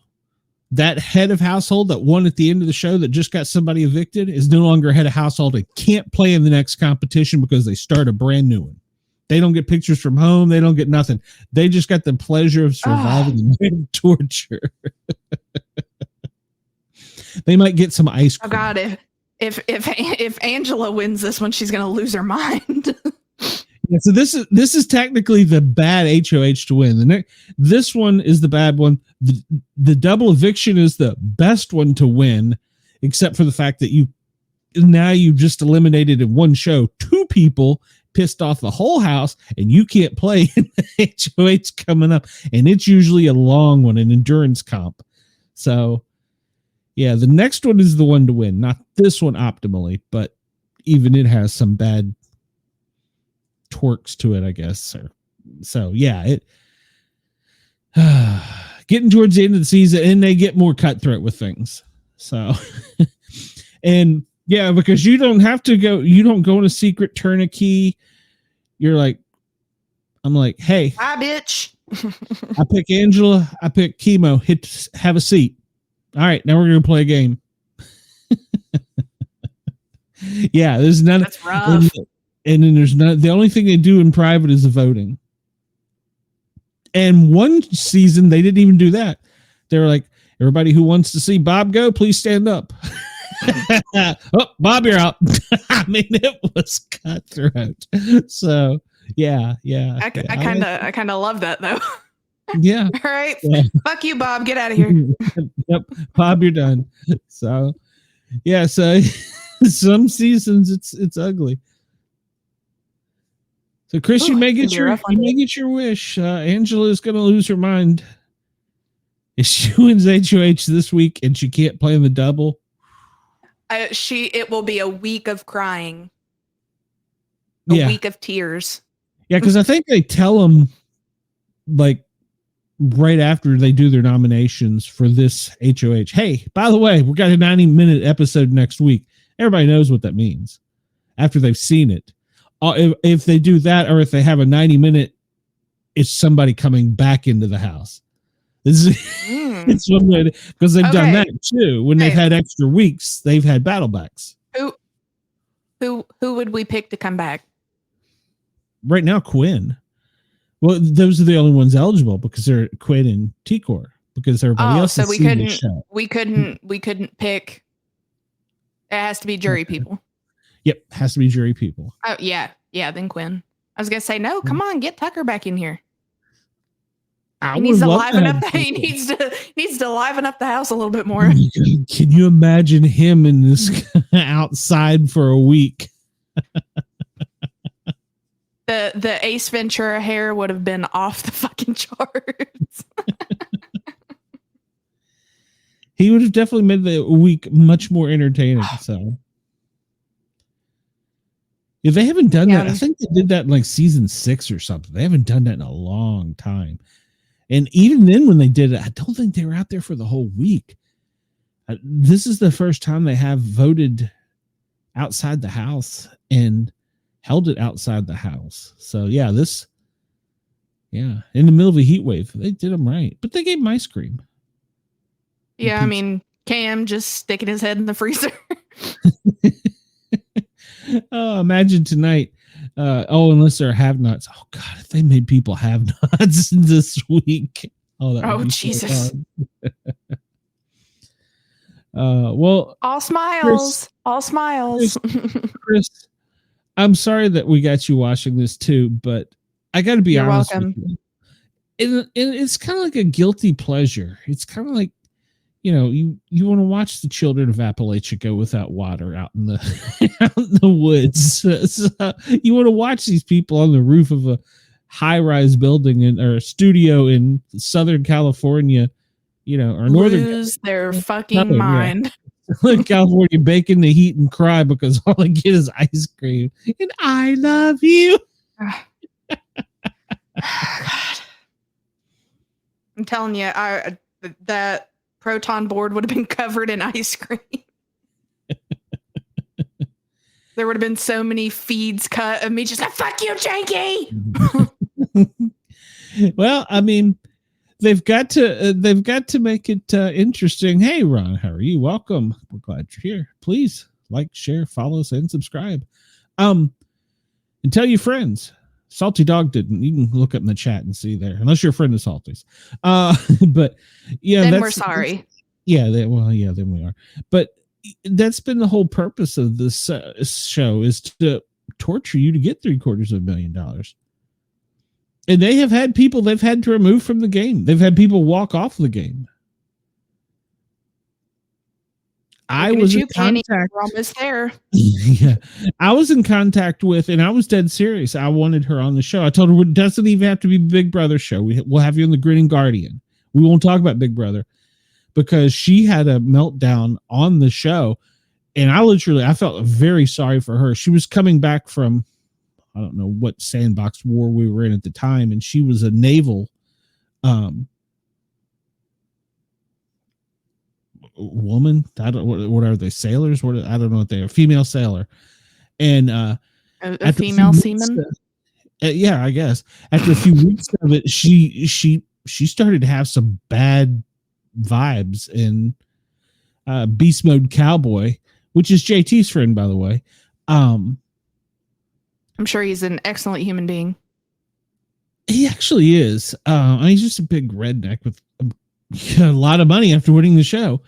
that head of household that won at the end of the show that just got somebody evicted is no longer head of household and can't play in the next competition because they start a brand new one. They don't get pictures from home. They don't get nothing. They just got the pleasure of surviving the torture. They might get some ice cream. Oh God, if Angela wins this one, she's gonna lose her mind. Yeah, so this is technically the bad HOH to win. This one is the bad one. The double eviction is the best one to win, except for the fact that you just eliminated in one show 2 people, pissed off the whole house, and you can't play in the HOH coming up. And it's usually a long one, an endurance comp. So yeah, the next one is the one to win, not this one optimally, but even it has some bad twerks to it, I guess. So yeah, getting towards the end of the season, and they get more cutthroat with things. So, and yeah, because you don't go in a secret tourniquet. You're like, I'm like, hey, Hi, bitch. I pick Angela, I pick Kimo, have a seat. All right, now we're going to play a game. Yeah, there's none. That's rough. And then there's none. The only thing they do in private is the voting. And one season, they didn't even do that. They were like, everybody who wants to see Bob go, please stand up. Oh, Bob, you're out. I mean, it was cutthroat. So, yeah. I kind of love that, though. Yeah. All right. Yeah. Fuck you, Bob. Get out of here. Yep. Bob, you're done. So, yeah. So, some seasons it's ugly. So, Chris, you may get your wish. Angela is going to lose her mind if she wins HOH this week and she can't play in the double. It will be a week of crying. A week of tears. Yeah, because I think they tell them like right after they do their nominations for this HOH. Hey, by the way, we've got a 90-minute episode next week. Everybody knows what that means after they've seen it. If they do that, or if they have a 90-minute, it's somebody coming back into the house. It's one way because they've done that too. When they've had extra weeks, they've had battle backs. Who would we pick to come back? Right now, Quinn. Well, those are the only ones eligible because they're Quinn and T-Core, because everybody else. So we couldn't pick. It has to be jury people. Yep, has to be jury people. Oh yeah, then Quinn. I was gonna say no. Come on, get Tucker back in here. He needs to liven up the house a little bit more. Can you imagine him in this outside for a week? The Ace Ventura hair would have been off the fucking charts. He would have definitely made the week much more entertaining. So, if they haven't done that, I think they did that in like season 6 or something. They haven't done that in a long time. And even then, when they did it, I don't think they were out there for the whole week. This is the first time they have voted outside the house and held it outside the house. So, yeah, in the middle of a heat wave, they did them right. But they gave them ice cream. Yeah, I mean, Cam just sticking his head in the freezer. Oh, imagine tonight. Unless they're have-nots. Oh, God, if they made people have-nots this week. Oh, Jesus. So well, all smiles. Chris, I'm sorry that we got you watching this too, but I got to be honest with you. And it's kind of like a guilty pleasure. It's kind of like, you want to watch the children of Appalachia go without water out in the woods. So you want to watch these people on the roof of a high-rise building or a studio in Southern California, or Northern lose their fucking mind. Yeah. California baking the heat and cry because all they get is ice cream. And I love you. God. I'm telling you, that proton board would have been covered in ice cream. There would have been so many feeds cut of me just like, fuck you, Jankie. Well, I mean, they've got to make it interesting. Hey, Ron, how are you? Welcome. We're glad you're here. Please like, share, follow us, and subscribe. And tell your friends. Salty Dog didn't. You can look up in the chat and see there, unless you're a friend of Salty's. But yeah, then we're sorry. Yeah, then we are. But that's been the whole purpose of this show, is to torture you to get $750,000. And they have had people they've had to remove from the game. They've had people walk off the game. I was in contact. We're almost there. Yeah, I was in contact with, and I was dead serious. I wanted her on the show. I told her it doesn't even have to be Big Brother show. We'll have you on the Grinning Guardian. We won't talk about Big Brother, because she had a meltdown on the show, and I felt very sorry for her. She was coming back from, I don't know what sandbox war we were in at the time, and she was a naval woman. I don't what are they, sailors? I don't know what they are. Female sailor, and a female seaman. Yeah, I guess after a few weeks of it, she started to have some bad vibes in Beast Mode Cowboy, which is JT's friend, by the way. I'm sure he's an excellent human being. He actually is. He's just a big redneck with a lot of money after winning the show.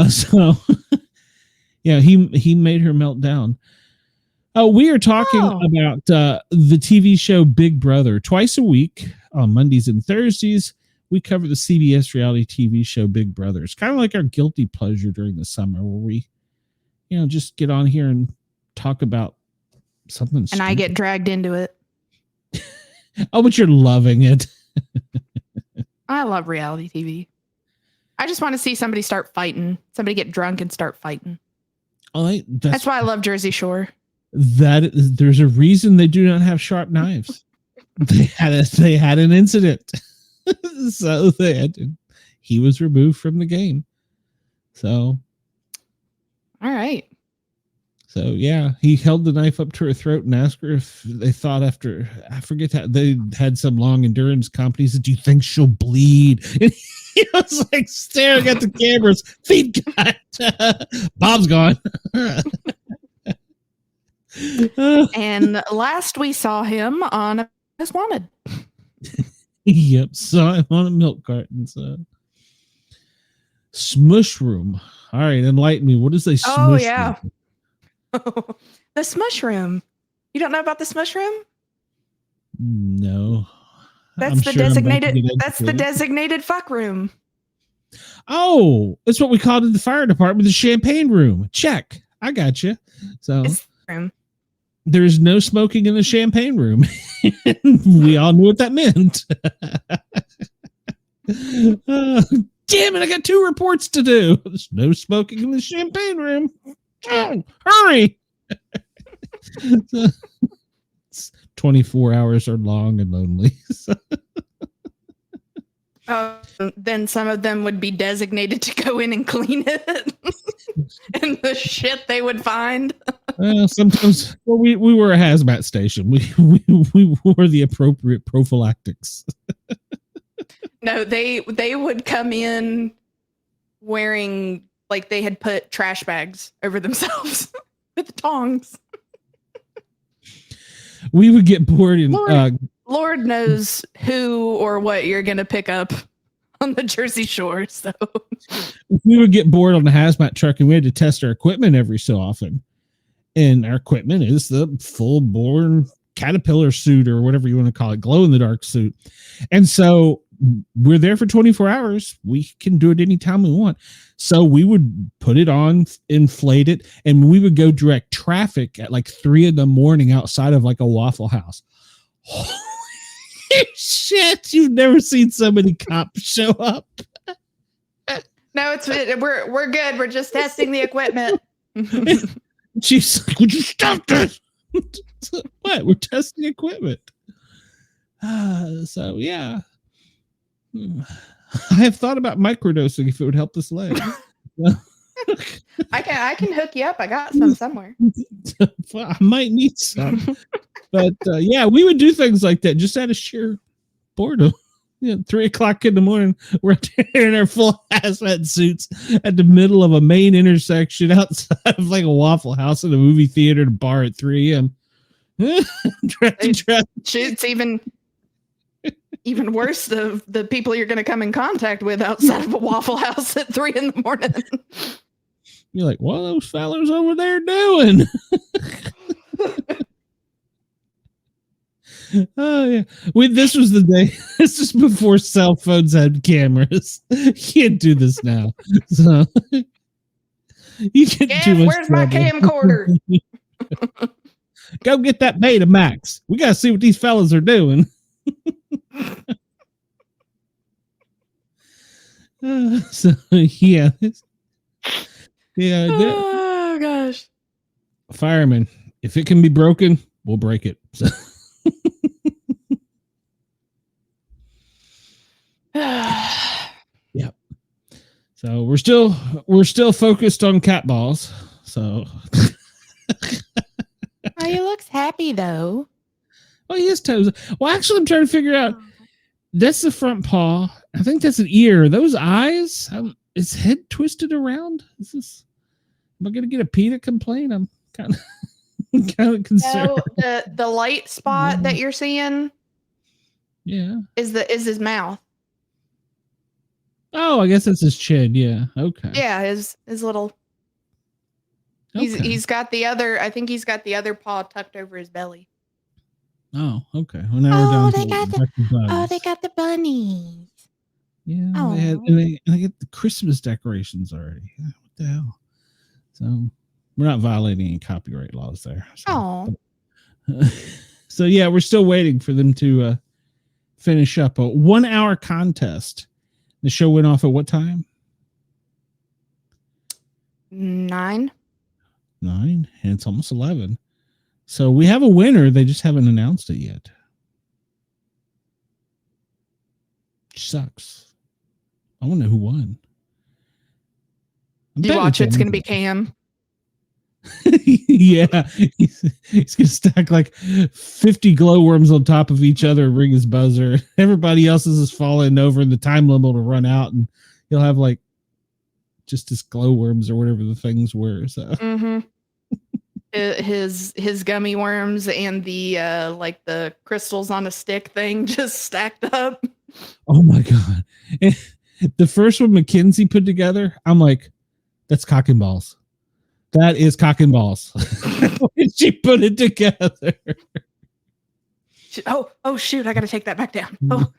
So yeah, he made her melt down. We are talking about the TV show Big Brother. Twice a week on Mondays and Thursdays, we cover the CBS reality TV show Big Brother. It's kind of like our guilty pleasure during the summer, where we, just get on here and talk about something. And stupid. I get dragged into it. Oh, but you're loving it. I love reality TV. I just want to see somebody start fighting. Somebody get drunk and start fighting. That's why I love Jersey Shore. There's a reason they do not have sharp knives. They had an incident. So he was removed from the game. So all right. So yeah, he held the knife up to her throat and asked her if they thought, after, I forget how they had some long endurance comp. He said, "Do you think she'll bleed?" And he was like staring at the cameras. Feed cut. Bob's gone. And last we saw him on As Wanted. Yep, saw him on a milk carton. So Smush Room. All right, enlighten me. What is a smush room? Oh yeah. The Smush Room. You don't know about the Smush Room? No. That's the designated. That's the designated fuck room. Oh, that's what we called in the fire department, the champagne room. Check. I got you. So there's no smoking in the champagne room. We all knew what that meant. Damn it, I got 2 reports to do. There's no smoking in the champagne room. Oh, hurry. 24 hours are long and lonely. Then some of them would be designated to go in and clean it. And the shit they would find. Sometimes we were a hazmat station. We wore the appropriate prophylactics. No, they would come in wearing like they had put trash bags over themselves with tongs. We would get bored and Lord knows who or what you're gonna pick up on the Jersey Shore. So we would get bored on the hazmat truck and we had to test our equipment every so often. And our equipment is the full-born caterpillar suit or whatever you want to call it, glow-in-the-dark suit. And so we're there for 24 hours. We can do it anytime we want. So we would put it on, inflate it, and we would go direct traffic at like 3 a.m. outside of like a Waffle House. Holy shit, you've never seen so many cops show up. No, we're good. We're just testing the equipment. She's like, would you stop this? What? We're testing equipment. So yeah. I have thought about microdosing if it would help this leg. I can hook you up. I got some somewhere. I might need some. But yeah, we would do things like that just out of sheer boredom. 3 o'clock in the morning, we're there in our full hazmat suits at the middle of a main intersection outside of like a Waffle House in a movie theater, and a bar at 3 a.m. It's even worse. The people you're going to come in contact with outside of a Waffle House at 3 a.m. You're like, what are those fellas over there doing? Oh yeah, this was the day. This is before cell phones had cameras. You can't do this now. So you can do. Where's my camcorder? Go get that Betamax. We gotta see what these fellas are doing. So yeah. Oh gosh. Fireman, if it can be broken, we'll break it. So. Yep. So we're still focused on cat balls. So oh, he looks happy though. Oh, he is toes. Well, actually, I'm trying to figure out. That's the front paw. I think that's an ear. Those eyes. Is head twisted around? Am I going to get a PETA complaint? I'm kind of concerned. No, the light spot that you're seeing. Yeah. Is his mouth. Oh, I guess that's his chin. Yeah. Okay. Yeah, his little. Okay. He's got the other. I think he's got the other paw tucked over his belly. Oh, okay. Well, now we're down they got the bunnies. Yeah. Oh. They get the Christmas decorations already. Yeah, what the hell? So we're not violating any copyright laws there. So, so yeah, we're still waiting for them to finish up a 1 hour contest. The show went off at what time? 9. And it's almost 11. So we have a winner. They just haven't announced it yet. Sucks. I want to know who won. You watch it's going to be Cam. Yeah. He's going to stack like 50 glowworms on top of each other and ring his buzzer. Everybody else's is falling over and the time limit will run out and he'll have like just his glowworms or whatever the things were. So his gummy worms and the like the crystals on a stick thing just stacked up. Oh my God. And the first one Mackenzie put together, I'm like, that's cock and balls. That is cock and balls. When she put it together. Oh shoot! I got to take that back down. Oh.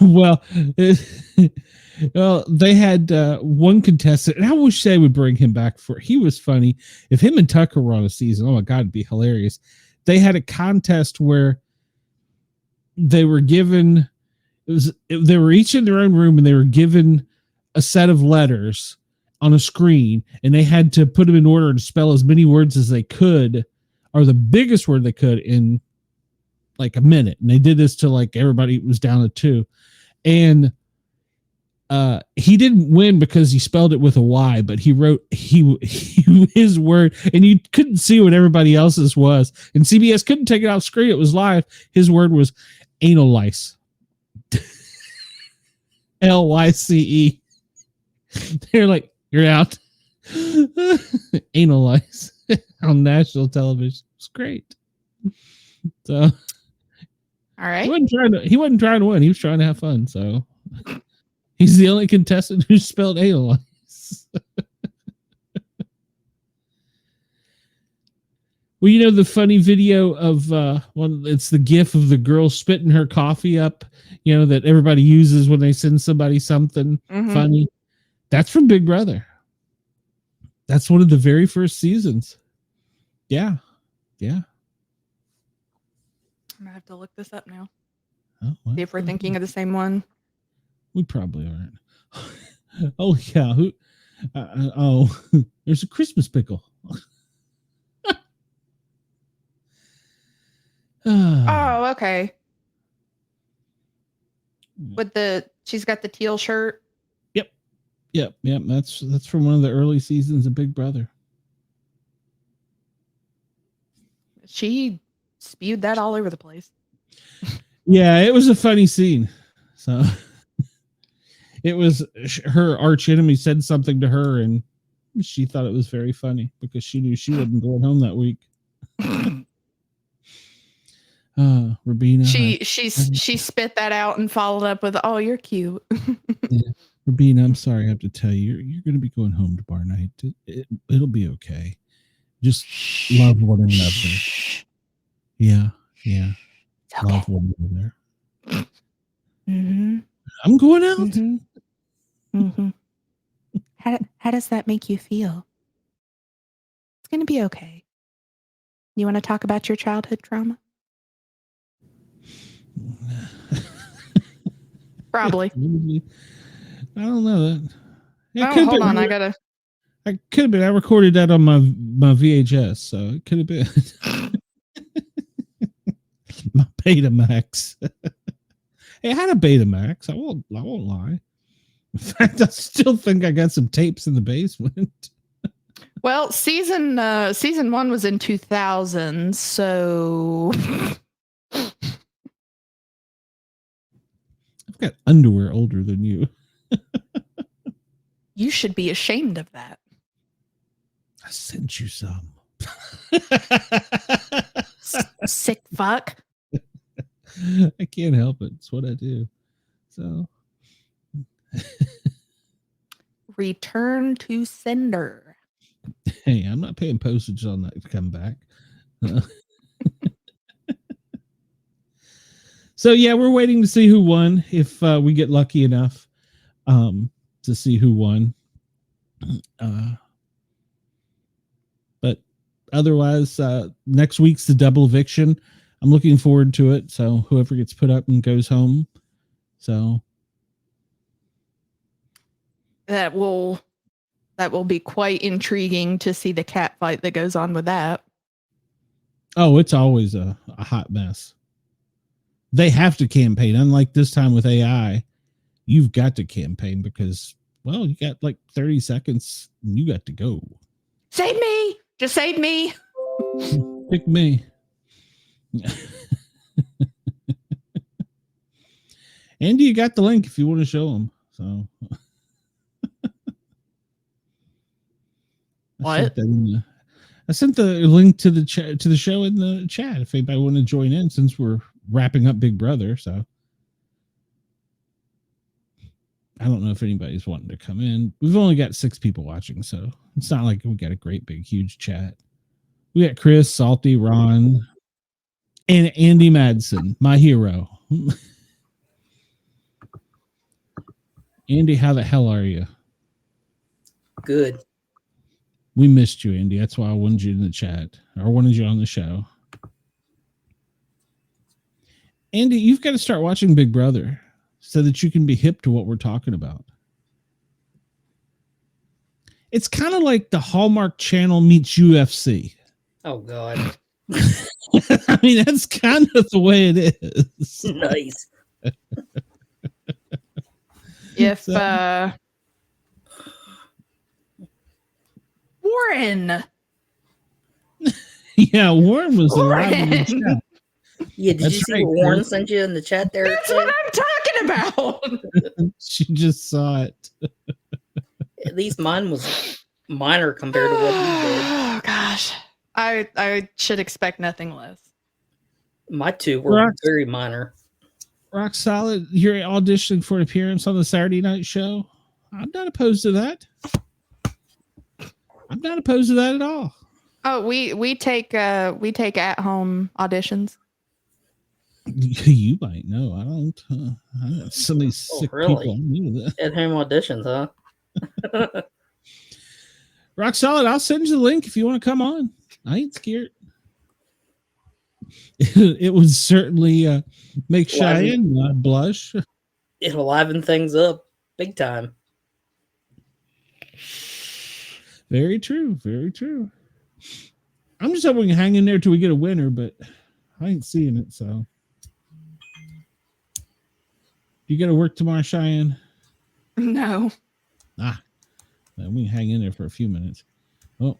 Well, well, they had one contestant, and I wish they would bring him back for. He was funny. If him and Tucker were on a season, oh my god, it'd be hilarious. They had a contest where they were given. They were each in their own room, and they were given a set of letters on a screen, and they had to put them in order to spell as many words as they could, or the biggest word they could in like a minute. And they did this to like everybody was down to 2. And he didn't win because he spelled it with a Y, but he wrote his word, and you couldn't see what everybody else's was. And CBS couldn't take it off screen. It was live. His word was anal lice. LYCE. They're like, you're out. Anal lice on national television. It's great. So, all right. He wasn't trying to win. He was trying to have fun. So, he's the only contestant who spelled anal lice. Well, you know the funny video of it's the gif of the girl spitting her coffee up, you know, that everybody uses when they send somebody something funny. That's from Big Brother. That's one of the very first seasons. Yeah. I'm gonna have to look this up now. Oh, well, see if we're thinking of the same one. We probably aren't. Oh yeah. There's a Christmas pickle. Oh, okay. She's got the teal shirt. Yep. That's from one of the early seasons of Big Brother. She spewed that all over the place. Yeah, it was a funny scene. So it was her arch enemy said something to her, and she thought it was very funny because she knew she wasn't going home that week. Rubina. She spit that out and followed up with, "Oh, you're cute." Yeah. Rubina, I'm sorry I have to tell you, you're going to be going home to bar night. It'll be okay. Just love one another. Yeah. Okay. Love one another. Mm-hmm. I'm going out. Mm-hmm. How does that make you feel? It's going to be okay. You want to talk about your childhood trauma? Probably. I don't know that. Hold on. I could have been. I recorded that on my VHS, so it could have been my Betamax. Hey, I had a Betamax. I won't lie. In fact, I still think I got some tapes in the basement. Well, season 1 was in 2000, so I've got underwear older than you. You should be ashamed of that. I sent you some. Sick fuck. I can't help it. It's what I do. So return to sender. Hey, I'm not paying postage on that to come back. So yeah, we're waiting to see who won. If we get lucky enough to see who won. But otherwise, next week's the double eviction. I'm looking forward to it. So whoever gets put up and goes home. So that will be quite intriguing to see the cat fight that goes on with that. Oh, it's always a hot mess. They have to campaign. Unlike this time with AI, you've got to campaign because, well, you got like 30 seconds and you got to go. Save me! Just save me! Pick me. Andy, you got the link if you want to show them. So what? I sent the link to the show in the chat if anybody want to join in, since we're wrapping up Big Brother. So I don't know if anybody's wanting to come in. We've only got 6 people watching, so it's not like we got a great big huge chat. We got Chris, Salty, Ron, and Andy Madsen, my hero. Andy, how the hell are you? Good. We missed you, Andy. That's why I wanted you in the chat, or wanted you on the show. Andy, you've got to start watching Big Brother so that you can be hip to what we're talking about. It's kind of like the Hallmark Channel meets UFC. Oh, God. I mean, that's kind of the way it is. Nice. If Warren. Yeah, Warren was alive in the chat. Yeah, did you see what Warren sent you in the chat there? That's what I'm talking about. She just saw it. At least mine was minor compared to what you did. Oh, gosh. I should expect nothing less. My two were very minor. Rock Solid, you're auditioning for an appearance on the Saturday night show. I'm not opposed to that. I'm not opposed to that at all. Oh, we take at home auditions. You might know. I don't. I got so many sick people. At home auditions, huh? Rock Solid, I'll send you the link if you want to come on. I ain't scared. It would certainly make Cheyenne blush. It'll liven things up big time. Very true. Very true. I'm just hoping we can hang in there till we get a winner, but I ain't seeing it. So, you got to work tomorrow, Cheyenne? No. Then we hang in there for a few minutes. Oh,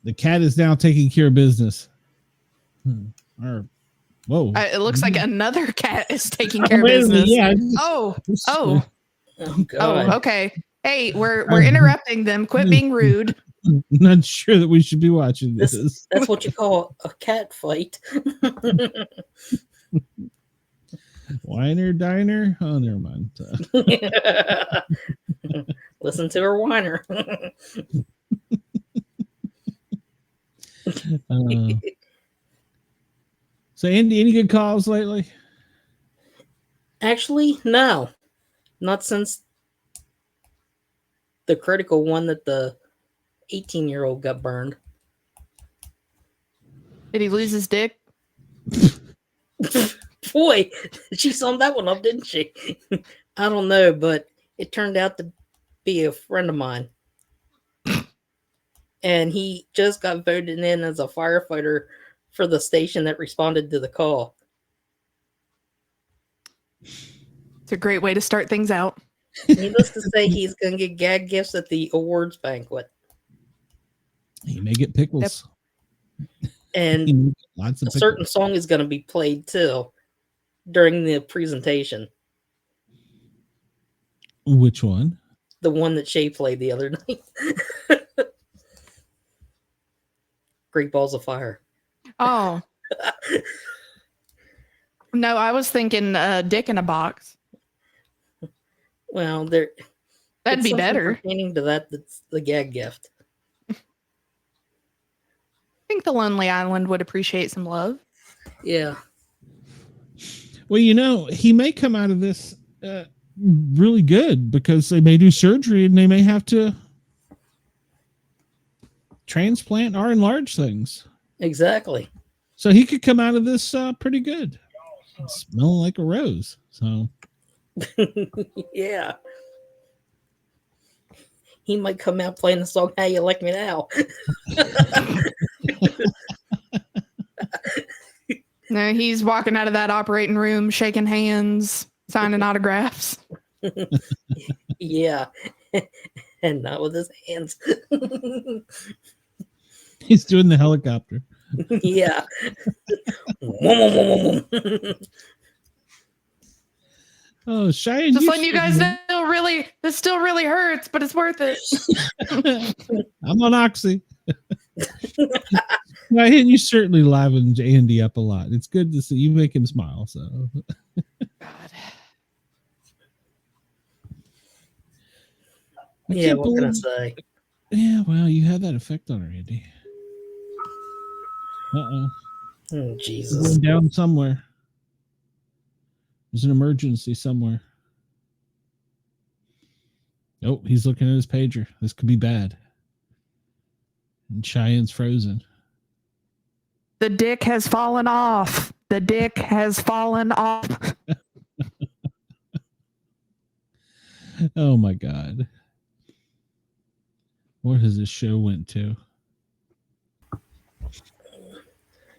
the cat is now taking care of business. Whoa! It looks like another cat is taking care of business. Yeah. Oh, God. okay. Hey, we're interrupting them. Quit being rude. Not sure that we should be watching this. That's what you call a cat fight. Whiner diner? Oh, never mind. Listen to her whiner. So, Andy, any good calls lately? Actually, no. Not since the critical one that the 18-year-old got burned. Did he lose his dick? Boy, she summed that one up, didn't she? I don't know, but it turned out to be a friend of mine. And he just got voted in as a firefighter for the station that responded to the call. It's a great way to start things out. Needless to say, he's going to get gag gifts at the awards banquet. He may get pickles. Yep. And lots of a certain song is going to be played too during the presentation. Which one? The one that Shay played the other night. Great Balls of Fire. Oh. No, I was thinking Dick in a Box. Well, that'd be better. Pertaining to that's the gag gift. I think the Lonely Island would appreciate some love. Yeah. Well, he may come out of this really good because they may do surgery and they may have to transplant or enlarge things. Exactly. So he could come out of this pretty good. Smelling like a rose. So yeah. He might come out playing the song How You Like Me Now. No, he's walking out of that operating room, shaking hands, signing autographs. Yeah. And not with his hands. He's doing the helicopter. Yeah. Oh, Cheyenne. Just letting you guys know, this still really hurts, but it's worth it. I'm on Oxy. Cheyenne, you certainly livened Andy up a lot. It's good to see you make him smile. So, God. Yeah, what can I say? Yeah, well, you had that effect on her, Andy. Uh-oh. Oh, We're Jesus. going down somewhere. There's an emergency somewhere. Oh, he's looking at his pager. This could be bad. And Cheyenne's frozen. The dick has fallen off. The dick has fallen off. Oh my God. What has this show went to?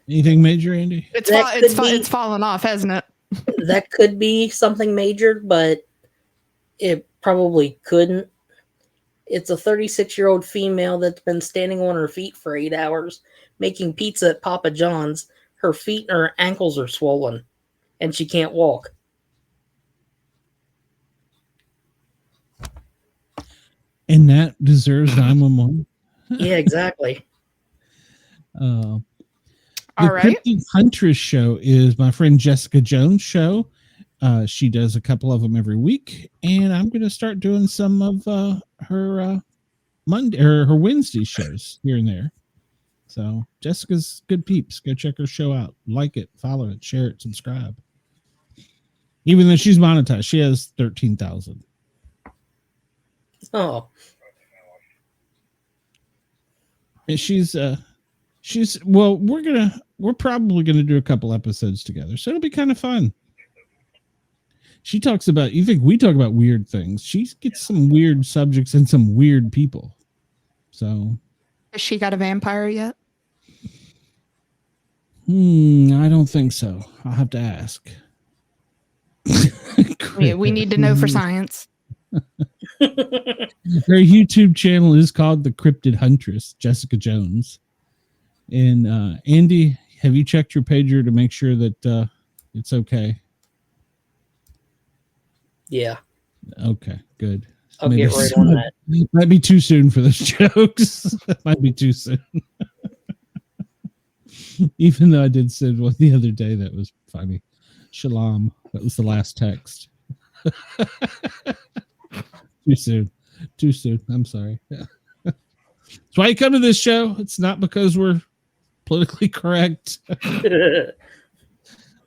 Anything major, Andy? It's fallen off, hasn't it? That could be something major, but it probably couldn't. It's a 36-year-old female that's been standing on her feet for 8 hours, making pizza at Papa John's. Her feet and her ankles are swollen, and she can't walk. And that deserves 911. Yeah, exactly. The All right. Cryptid Huntress show is my friend Jessica Jones' show. She does a couple of them every week, and I'm going to start doing some of her Monday or her Wednesday shows here and there. So Jessica's good peeps. Go check her show out. Like it, follow it, share it, subscribe. Even though she's monetized, she has 13,000. Oh, And she's well, we're probably gonna do a couple episodes together, so it'll be kind of fun. She talks about, you think we talk about weird things, she gets some weird subjects and some weird people. So Has she got a vampire yet? I don't think so. I'll have to ask. We need to know for science. Her YouTube channel is called The Cryptid Huntress, Jessica Jones. And Andy, have you checked your pager to make sure that it's okay? yeah. Okay, good. I'll get right on that. Might be too soon for those jokes. Might be too soon. Even though I did send one the other day that was funny. Shalom. That was the last text. Too soon. Too soon. I'm sorry. That's why you come to this show. It's not because we're politically correct.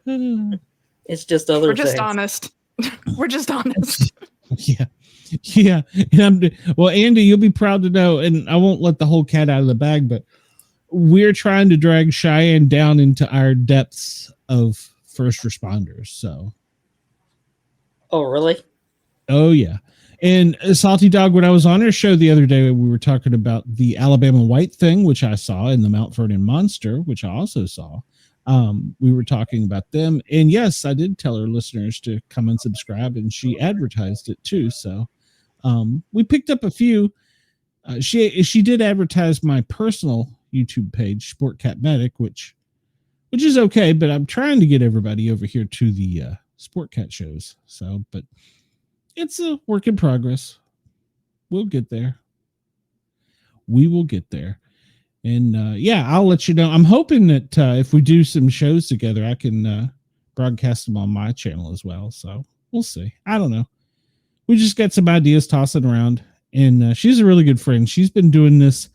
It's just other We're just things. honest. We're just honest. Yeah. Yeah. And well, Andy, you'll be proud to know, and I won't let the whole cat out of the bag, but we're trying to drag Cheyenne down into our depths of first responders. So. Oh, really? Oh, yeah. And Salty Dog, when I was on her show the other day, we were talking about the Alabama White thing, which I saw, and the Mount Vernon Monster, which I also saw. We were talking about them. And yes, I did tell her listeners to come and subscribe, and she advertised it too. So we picked up a few. She did advertise my personal YouTube page, Sport Cat Medic, which is okay, but I'm trying to get everybody over here to the Sport Cat shows. So, but it's a work in progress. We'll get there. We will get there. And yeah, I'll let you know. I'm hoping that if we do some shows together, I can broadcast them on my channel as well. So we'll see. I don't know. We just got some ideas tossing around. And she's a really good friend. She's been doing this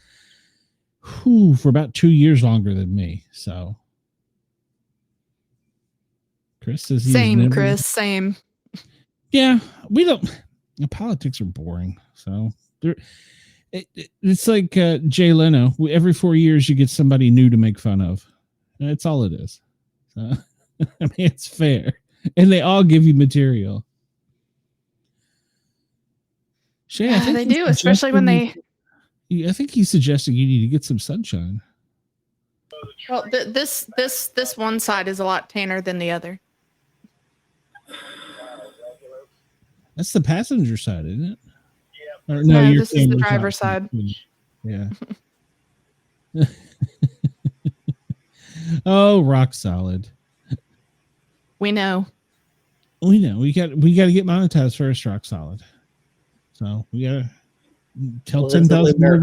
for about 2 years longer than me. So Chris says Same, Chris. Same. Yeah, we don't. Politics are boring. So it's like Jay Leno. Every 4 years, you get somebody new to make fun of. That's all it is. So, I mean, it's fair, and they all give you material. Shay, I think they do, especially when they. I think he's suggesting you need to get some sunshine. Well, this one side is a lot tanner than the other. That's the passenger side, isn't it? Yeah. Or, no, this is the driver's side. Yeah. Oh, rock solid. We know. We know. We got to get monetized first. Rock solid. So we gotta tell 10,000 more.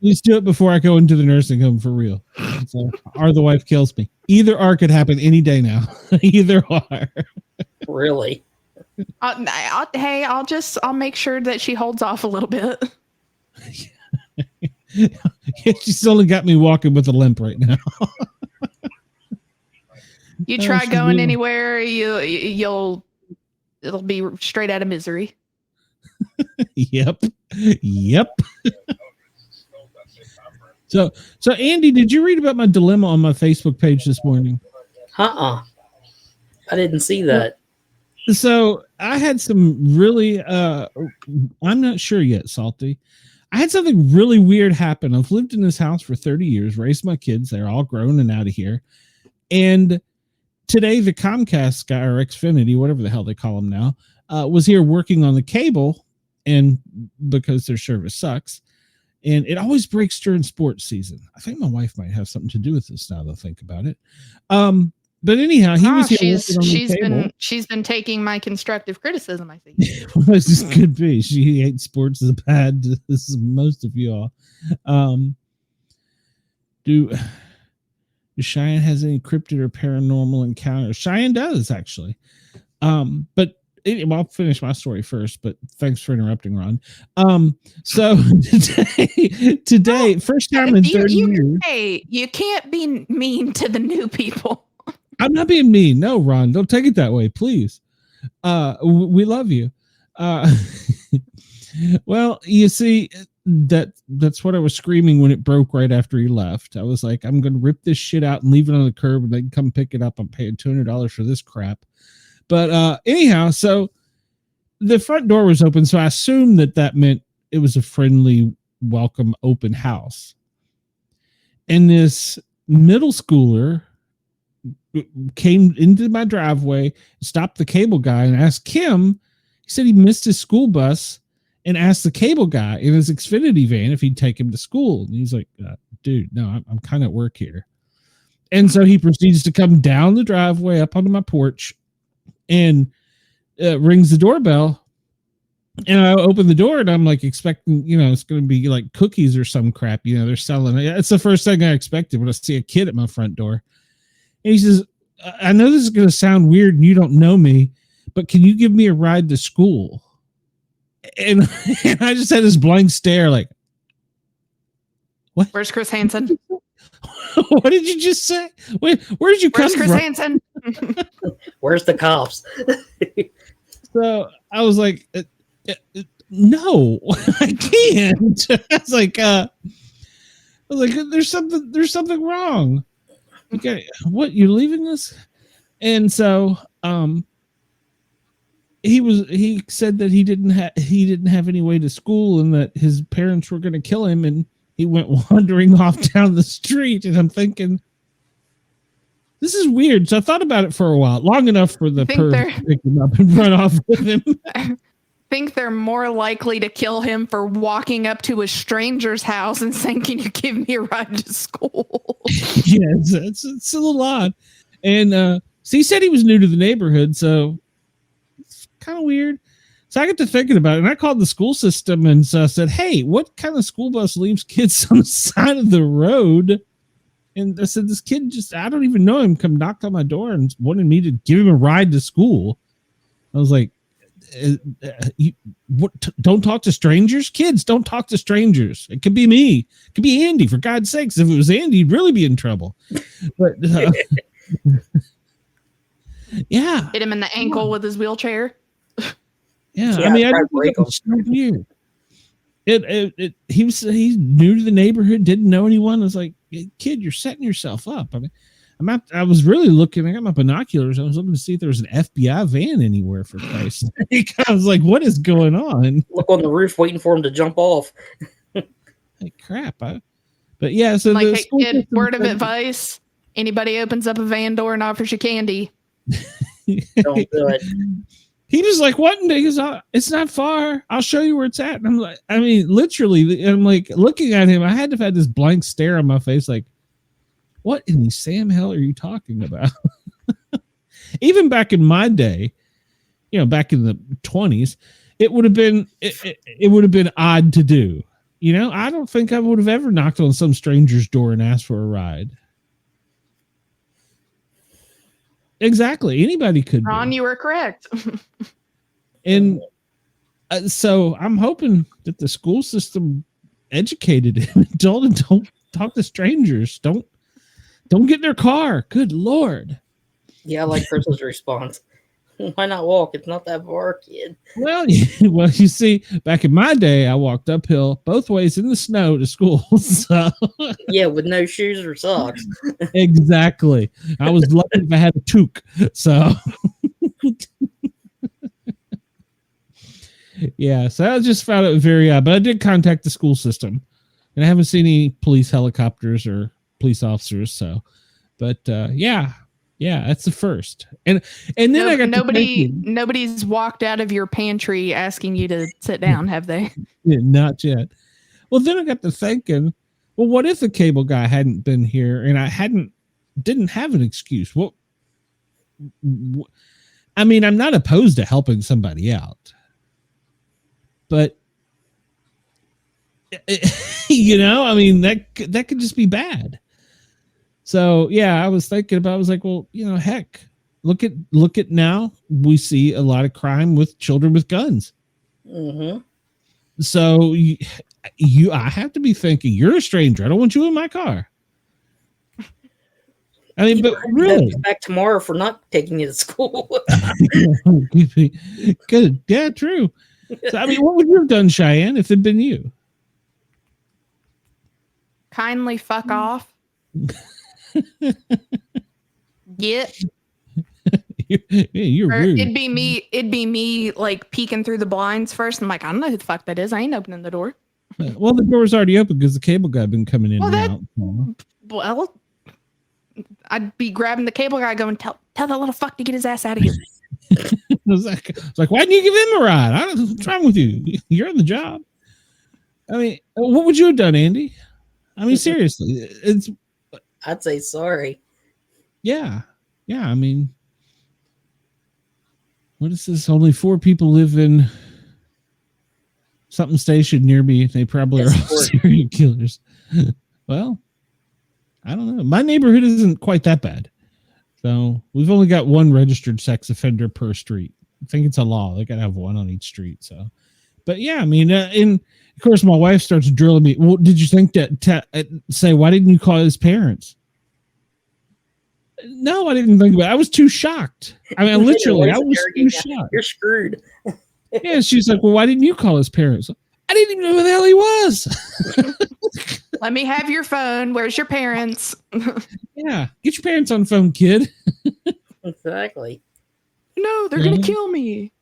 Please do it before I go into the nursing home for real. So, or the wife kills me. Either or could happen any day now. Either or. Really? I'll make sure that she holds off a little bit. She's only got me walking with a limp right now. You try going anywhere, it'll be straight out of misery. Yep. So Andy, did you read about my dilemma on my Facebook page this morning? I didn't see that. So I had some really, I'm not sure yet, Salty. I had something really weird happen. I've lived in this house for 30 years, raised my kids. They're all grown and out of here. And today the Comcast guy, or Xfinity, whatever the hell they call them now, was here working on the cable, and because their service sucks. And it always breaks during sports season. I think my wife might have something to do with this now that I think about it. But anyhow, he was here. She's been taking my constructive criticism, I think. Well, this could be. She hates sports as bad as most of y'all. Do Cheyenne has any cryptid or paranormal encounters? Cheyenne does, actually. But I'll finish my story first, but thanks for interrupting, Ron. So today, first time in 30 years. Hey, you can't be mean to the new people. I'm not being mean. No, Ron, don't take it that way, please. We love you. Well, you see, that's what I was screaming when it broke right after he left. I was like, I'm going to rip this shit out and leave it on the curb, and they can come pick it up. I'm paying $200 for this crap. But anyhow, so the front door was open, so I assumed that meant it was a friendly, welcome, open house. And this middle schooler came into my driveway, stopped the cable guy, and asked him. He said he missed his school bus, and asked the cable guy in his Xfinity van if he'd take him to school. And he's like, dude, no, I'm kind of at work here. And so he proceeds to come down the driveway up onto my porch and rings the doorbell. And I open the door, and I'm like expecting, it's going to be like cookies or some crap. They're selling it. It's the first thing I expected when I see a kid at my front door. And he says, I know this is going to sound weird and you don't know me, but can you give me a ride to school? And I just had this blank stare like, what? Where's Chris Hansen? What did you just say? Where did you come from? Where's Chris Hansen? Where's the cops? So I was like, no, I can't. I was like, there's something wrong. Okay, what, you're leaving us? And so he said that he didn't have any way to school, and that his parents were going to kill him, and he went wandering off down the street. And I'm thinking, this is weird. So I thought about it for a while, long enough for the perv to pick him up and run off with him. I think they're more likely to kill him for walking up to a stranger's house and saying, "Can you give me a ride to school?" Yeah, it's a little odd. And so he said he was new to the neighborhood, so it's kind of weird. So I got to thinking about it, and I called the school system and said, "Hey, what kind of school bus leaves kids on the side of the road?" And I said, "This kid I don't even know him, come knocked on my door and wanted me to give him a ride to school." I was like, don't talk to strangers? Kids, don't talk to strangers. It could be me. It could be Andy, for God's sakes. If it was Andy, he'd really be in trouble. But yeah. Hit him in the ankle with his wheelchair. Yeah, I mean, I don't think it was so weird. He's new to the neighborhood, didn't know anyone. I was like, kid, you're setting yourself up. I mean, I was really looking. I got my binoculars. I was looking to see if there was an FBI van anywhere, for Christ's sake. I was like, what is going on? Look on the roof, waiting for him to jump off. Like crap. But yeah, so like, hey, kid, word of advice: anybody opens up a van door and offers you candy, don't do it. He was like, what? And he goes, it's not far. I'll show you where it's at. And I'm like, I mean, literally, I'm like looking at him. I had to have had this blank stare on my face, like, what in the Sam hell are you talking about? Even back in my day, back in the 20s, it would have been it would have been odd to do. I don't think I would have ever knocked on some stranger's door and asked for a ride. Exactly. Anybody could. Ron, you were correct. And so I'm hoping that the school system educated and adult and don't talk to strangers. Don't get in their car. Good Lord. Yeah, I like Chris's response. Why not walk? It's not that far, kid. Well, you see, back in my day, I walked uphill both ways in the snow to school. So yeah, with no shoes or socks. Exactly. I was lucky if I had a toque. So yeah, so I just found it very odd. But I did contact the school system, and I haven't seen any police helicopters or police officers. So, but yeah, that's the first. And then I got nobody's walked out of your pantry asking you to sit down, have they? Not yet. Well, then I got to thinking, well, what if the cable guy hadn't been here and I didn't have an excuse? Well, I mean, I'm not opposed to helping somebody out, but I mean, that could just be bad. So yeah, I was thinking about, I was like, well, heck, look at now, we see a lot of crime with children with guns. Mm-hmm. So I have to be thinking, you're a stranger. I don't want you in my car. I mean, but really, back tomorrow for not taking you to school. Good. Yeah, true. So, I mean, what would you have done, Cheyenne, if it'd been you? Kindly fuck off. Get. You're rude. It'd be me like peeking through the blinds first. I'm like, I don't know who the fuck that is. I ain't opening the door. Well, the door's already open because the cable guy been coming in and out. Well, I'd be grabbing the cable guy going, tell that little fuck to get his ass out of here. It's like, why didn't you give him a ride? What's wrong with you? You're on the job. I mean, what would you have done, Andy? I mean, seriously, I'd say sorry. Yeah. I mean, what is this? Only 4 people live in something station near me. They probably are all serial killers. Well, I don't know. My neighborhood isn't quite that bad. So we've only got 1 registered sex offender per street. I think it's a law. They got to have 1 on each street. So, but yeah, I mean, and of course, my wife starts drilling me. Well, did you think that say, why didn't you call his parents? No, I didn't think about it. I was too shocked. I mean, literally, I was too shocked. You're screwed. Yeah, she's like, well, why didn't you call his parents? I didn't even know who the hell he was. Let me have your phone. Where's your parents? Yeah, get your parents on the phone, kid. Exactly. No, they're going to kill me.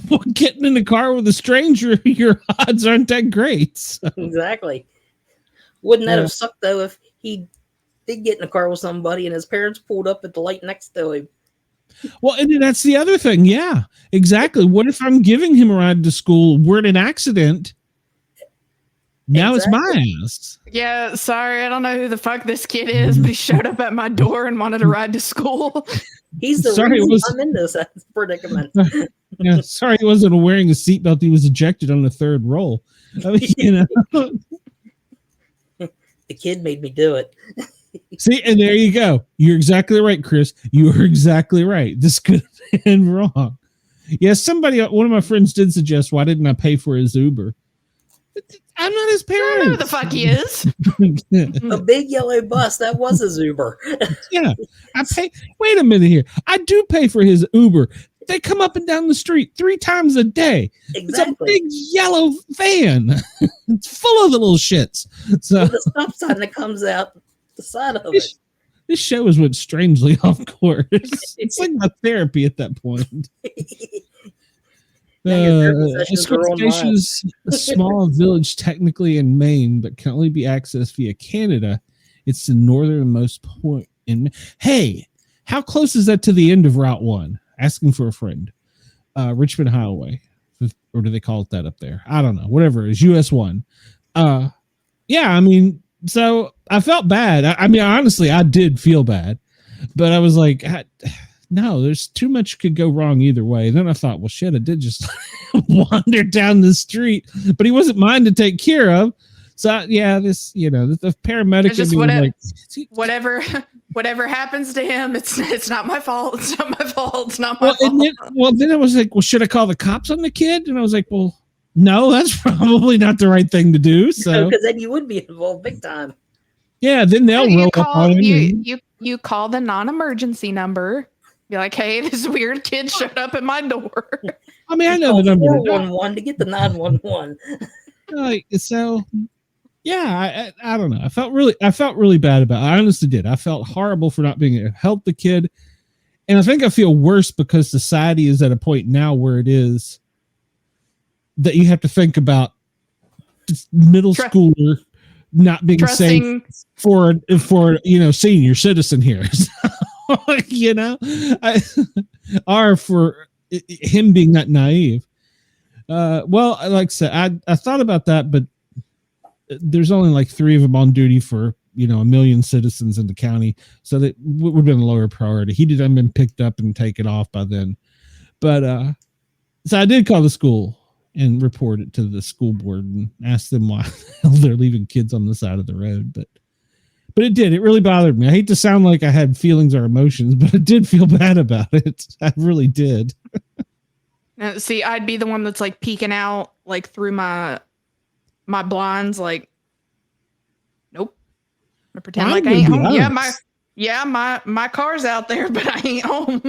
Well, getting in the car with a stranger, your odds aren't that great. So. Exactly. Wouldn't that have sucked, though, if he did get in a car with somebody and his parents pulled up at the light next to him? Well, and that's the other thing. Yeah, exactly. What if I'm giving him a ride to school? We're in an accident. Now It's my ass. Yeah, sorry. I don't know who the fuck this kid is, but he showed up at my door and wanted a ride to school. He's the reason I'm in this predicament. Yeah, sorry, he wasn't wearing a seatbelt. He was ejected on the 3rd roll. I mean, The kid made me do it. See, and there you go. You're exactly right, Chris. You are exactly right. This could have been wrong. Yes, one of my friends did suggest, why didn't I pay for his Uber? I'm not his parents. I don't know who the fuck he is. A big yellow bus. That was his Uber. Yeah. Wait a minute here. I do pay for his Uber. They come up and down the street 3 times a day. Exactly. It's a big yellow van. It's full of the little shits. So with the stop sign that comes out the side of it. This show has went strangely off course. It's like my therapy at that point. Escort Station is a small village technically in Maine, but can only be accessed via Canada. It's the northernmost point in. Hey, how close is that to the end of Route 1? Asking for a friend. Richmond Highway, or do they call it that up there? I don't know. Whatever it is, US 1. Yeah, I mean, so I felt bad. I mean, honestly, I did feel bad, but I was like, no, there's too much could go wrong either way. And then I thought, well, shit, I did just wander down the street, but he wasn't mine to take care of. So yeah, the paramedic just whatever happens to him, it's not my fault. It's not my fault. It's not my fault. Then I was like, well, should I call the cops on the kid? And I was like, well, No, that's probably not the right thing to do. So, because then you would be involved big time. Yeah, then they'll roll up on him. You call the non-emergency number. Be like, hey, this weird kid showed up at my door. I mean, I know the number 411 to get the 911. So, yeah, I don't know. I felt really bad about it. I honestly did. I felt horrible for not being able to help the kid. And I think I feel worse because society is at a point now where it is that you have to think about middle schooler not being safe for senior citizen here. Or for him being that naive. Well, like I said, I thought about that, but there's only like 3 of them on duty for 1 million citizens in the county, so that would have been a lower priority. He did have been picked up and taken off by then, but so I did call the school and report it to the school board and ask them why they're leaving kids on the side of the road. But it really bothered me. I hate to sound like I had feelings or emotions, but I did feel bad about it. I really did. Now, see, I'd be the one that's like peeking out like through my blinds, like, nope. I pretend like I ain't home. Yeah, my car's out there, but I ain't home.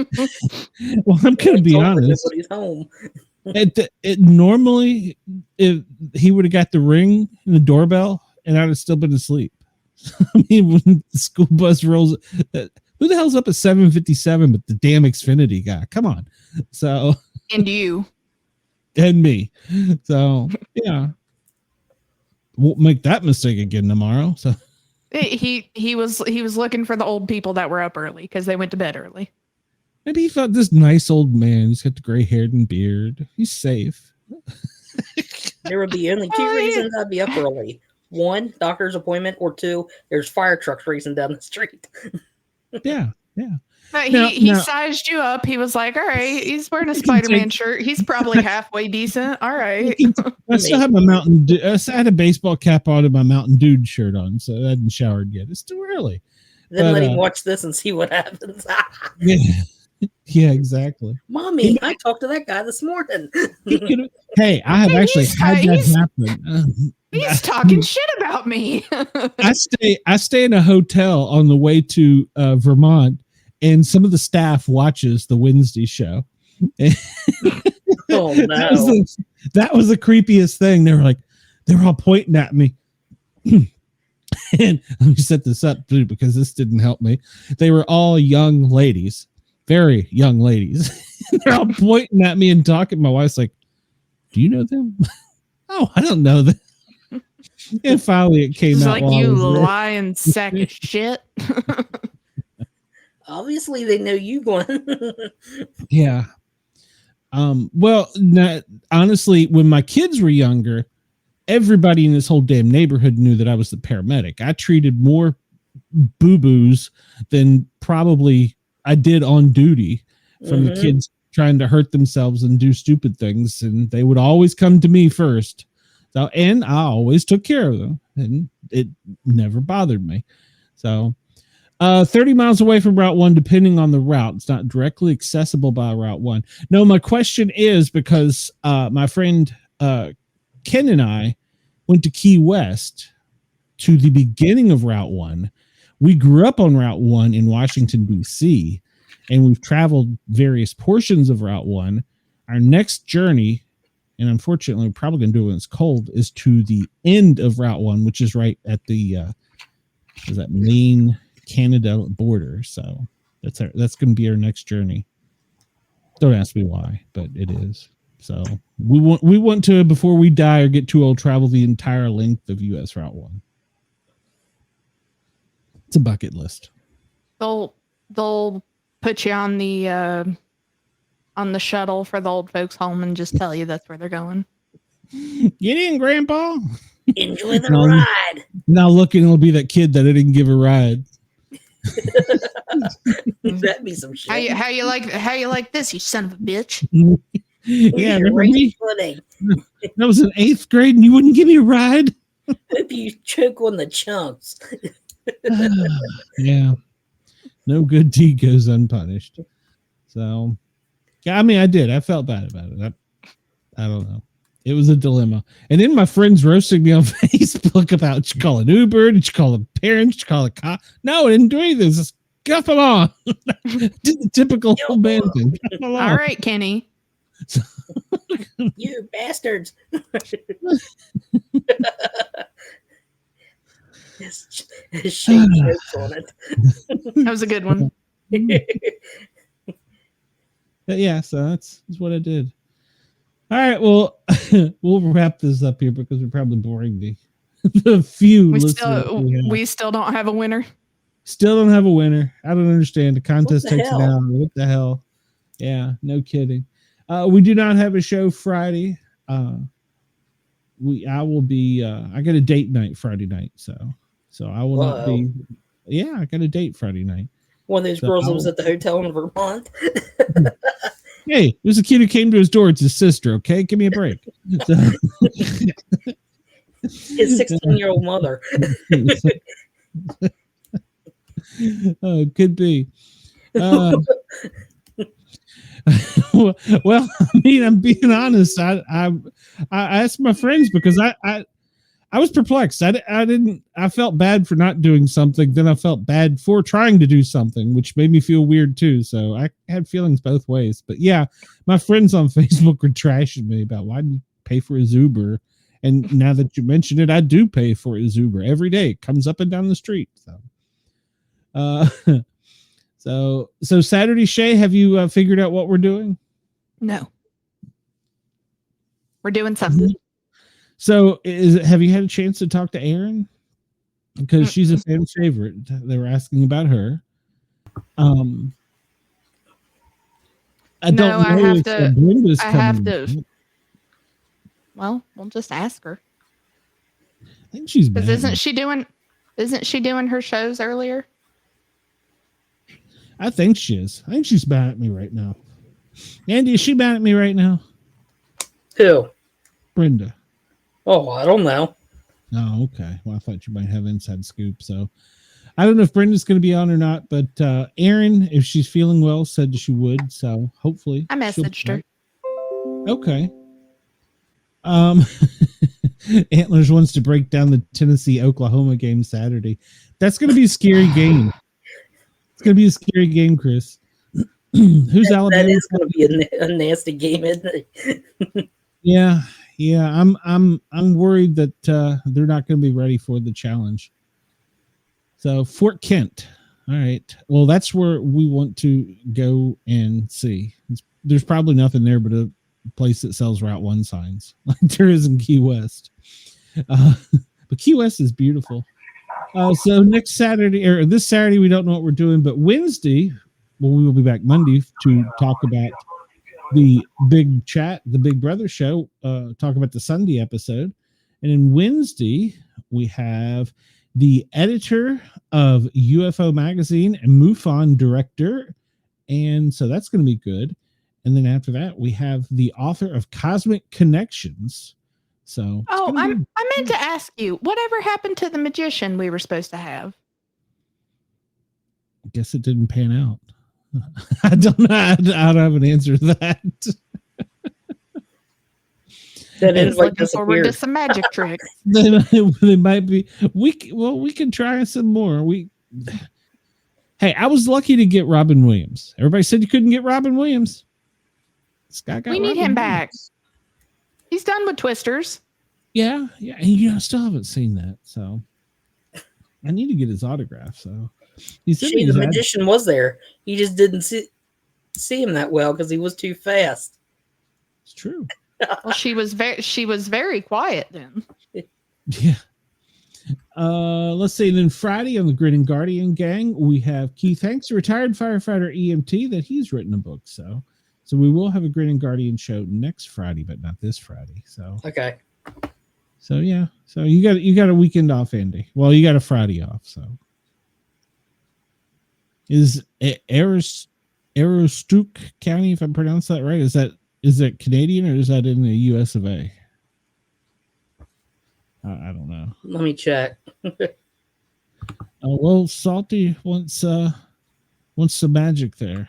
Well, I'm gonna be honest. Nobody's home. Normally, if he would have got the ring and the doorbell, and I'd have still been asleep. I mean, when the school bus rolls, who the hell's up at 7:57? But the damn Xfinity guy. Come on. So. And you. And me. So yeah. Won't make that mistake again tomorrow. So. He was looking for the old people that were up early because they went to bed early. Maybe he thought this nice old man. He's got the gray hair and beard. He's safe. There would be only 2 reasons I'd be up early. 1, doctor's appointment, or 2, there's fire trucks racing down the street. Yeah. But he sized you up. He was like, all right, he's wearing a Spider-Man shirt. He's probably halfway decent. All right. I still have my Mountain Dew. I had a baseball cap on and my Mountain Dew shirt on, so I hadn't showered yet. It's too early. Then let him watch this and see what happens. Yeah, exactly. Mommy, I talked to that guy this morning. Hey, I have actually had that happen. He's talking shit about me. I stay in a hotel on the way to Vermont, and some of the staff watches the Wednesday show. Oh no. That was the creepiest thing. They were all pointing at me. And let me set this up too, because this didn't help me. They were all young ladies, very young ladies. They're all pointing at me and talking. My wife's like, do you know them? Oh, I don't know them. And finally it came out. Like, you lying sack of shit. Obviously they know you, Glenn. Yeah. Well, honestly, when my kids were younger, everybody in this whole damn neighborhood knew that I was the paramedic. I treated more boo-boos than probably I did on duty from the kids trying to hurt themselves and do stupid things. And they would always come to me first. So, and I always took care of them, and it never bothered me. So, 30 miles away from Route 1, depending on the route. It's not directly accessible by Route 1. No, my question is because my friend Ken and I went to Key West to the beginning of Route 1. We grew up on Route 1 in Washington, D.C., and we've traveled various portions of Route 1. Our next journey, and unfortunately we're probably going to do it when it's cold, is to the end of Route 1, which is right at the Maine Canada border. So that's going to be our next journey. Don't ask me why, but it is. So we want to, before we die or get too old, travel the entire length of US Route 1. It's a bucket list. They'll put you on the shuttle for the old folks home and just tell you that's where they're going. Get in, Grandpa. Enjoy the ride. Now looking, it'll be that kid that I didn't give a ride. That'd be some shit. How you like this, you son of a bitch? Yeah, remember me? Footing. That was in 8th grade and you wouldn't give me a ride? Hope you choke on the chunks. Yeah. No good deed goes unpunished. So, yeah, I mean, I did. I felt bad about it. I don't know. It was a dilemma. And then my friends roasting me on Facebook about, did you call an Uber? Did you call a parent? Did you call a cop? No, I didn't do any of this. Just get them on. Did the typical old man thing. All right, Kenny. You bastards. Shame jokes on it. That was a good one. But yeah, so that's what I did. All right, well, we'll wrap this up here because we're probably boring the few listeners we still don't have a winner. Still don't have a winner. I don't understand. The contest takes an hour. What the hell? Yeah, no kidding. We do not have a show Friday. I will be. I got a date night Friday night, so I will not be. Yeah, I got a date Friday night. One of those girls that was at the hotel in Vermont. Hey, there's a kid who came to his door. It's his sister. Okay, give me a break. So, his 16-year-old mother. Could be. Well, I mean, I'm being honest. I asked my friends because I was perplexed. I felt bad for not doing something. Then I felt bad for trying to do something, which made me feel weird too. So I had feelings both ways. But yeah, my friends on Facebook were trashing me about why didn't you pay for his Uber? And now that you mention it, I do pay for his Uber every day. It comes up and down the street. So, so Saturday, Shay, have you figured out what we're doing? No. We're doing something. So have you had a chance to talk to Erin? Because she's a fan favorite. They were asking about her. I don't know if Brenda's coming. Well, we'll just ask her. I think she's bad. Isn't she doing her shows earlier? I think she is. I think she's mad at me right now. Andy, is she mad at me right now? Who? Brenda. Oh, I don't know. Oh, okay. Well, I thought you might have inside scoop. So I don't know if Brenda's going to be on or not, but Erin, if she's feeling well, said she would. So hopefully. I messaged her. Okay. Antlers wants to break down the Tennessee-Oklahoma game Saturday. That's going to be a scary game. It's going to be a scary game, Chris. Who's Alabama? That is going to be a nasty game, isn't it? Yeah. I'm worried that they're not going to be ready for the challenge. So Fort Kent. All right. Well, that's where we want to go and see. There's probably nothing there but a place that sells Route 1 signs like there is in Key West. But Key West is beautiful. So next Saturday or this Saturday, we don't know what we're doing, but Wednesday, well, we will be back Monday to talk about the big chat, the Big Brother show, talk about the Sunday episode. And then Wednesday, we have the editor of UFO Magazine and MUFON director. And so that's going to be good. And then after that, we have the author of Cosmic Connections. So, I meant to ask you, whatever happened to the magician we were supposed to have? I guess it didn't pan out. I don't know. I don't have an answer to that. That is like looking forward to some magic tricks. they might be. We can try some more. Hey, I was lucky to get Robin Williams. Everybody said you couldn't get Robin Williams. This guy got. We need Robin him Williams back. He's done with Twisters. Yeah. And I still haven't seen that, so I need to get his autograph. So the magician was there. He just didn't see him that well because he was too fast. It's true. Well, she was very quiet then. Yeah. Let's see. Then Friday on the Grid and Guardian gang, we have Keith Hanks, a retired firefighter EMT, that he's written a book. So we will have a Grid and Guardian show next Friday, but not this Friday. So okay. So yeah. So you got a weekend off, Andy. Well, you got a Friday off. So is Aroostook County, if I pronounce that right, is that Canadian or is that in the U.S. of A? I don't know. Let me check. Well, Salty wants some magic there.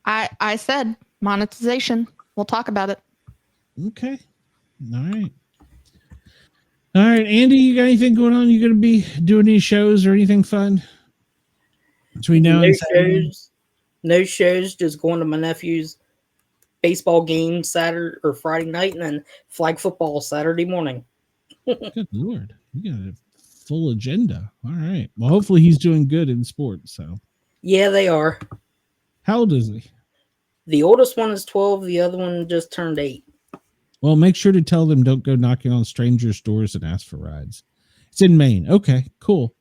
I said monetization. We'll talk about it. Okay. All right. All right, Andy, you got anything going on? You going to be doing any shows or anything fun between now and Saturday? No shows. Just going to my nephew's baseball game Saturday or Friday night, and then flag football Saturday morning. Good Lord, you got a full agenda. All right. Well, hopefully he's doing good in sports. So. Yeah, they are. How old is he? The oldest one is 12. The other one just turned 8. Well, make sure to tell them don't go knocking on strangers' doors and ask for rides. It's in Maine. Okay, cool.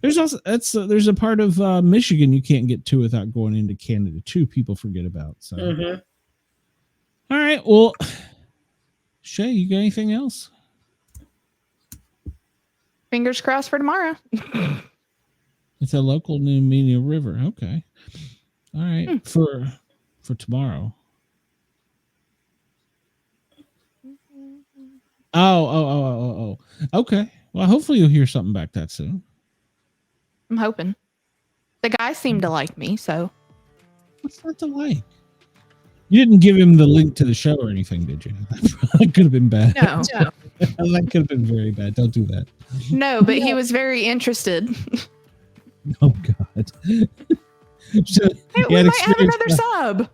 There's also there's a part of Michigan you can't get to without going into Canada too. People forget about. So, All right. Well, Shay, you got anything else? Fingers crossed for tomorrow. It's a local new Media River. Okay. All right. For tomorrow. Oh. Okay. Well, hopefully you'll hear something back that soon. I'm hoping. The guy seemed to like me, so. What's not to like? You didn't give him the link to the show or anything, did you? That could have been bad. No. That could have been very bad. Don't do that. No, but he was very interested. Oh, God. So, hey, we might have another sub.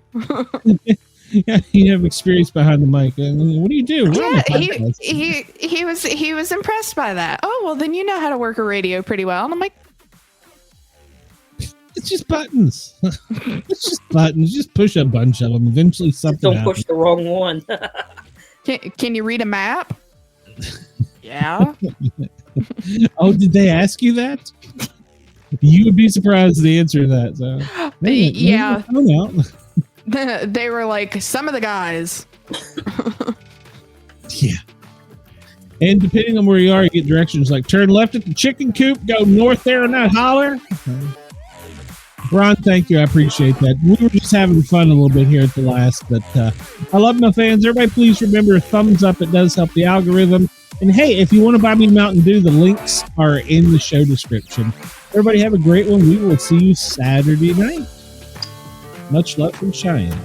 Yeah, you have experience behind the mic. And what do you do? Yeah, he was impressed by that. Oh, well, then you know how to work a radio pretty well. And I'm like, it's just buttons. It's just buttons. Just push a bunch of them. Eventually something Don't happens. push the wrong one. can you read a map? Yeah. Oh, did they ask you that? You would be surprised at the answer to that. So, yeah. They were like, some of the guys. Yeah. And depending on where you are, you get directions like turn left at the chicken coop, go north there in that holler. Ron, thank you. I appreciate that. We were just having fun a little bit here at the last, but I love my fans. Everybody, please remember a thumbs up. It does help the algorithm. And hey, if you want to buy me Mountain Dew, the links are in the show description. Everybody have a great one. We will see you Saturday night. Much love from Cheyenne.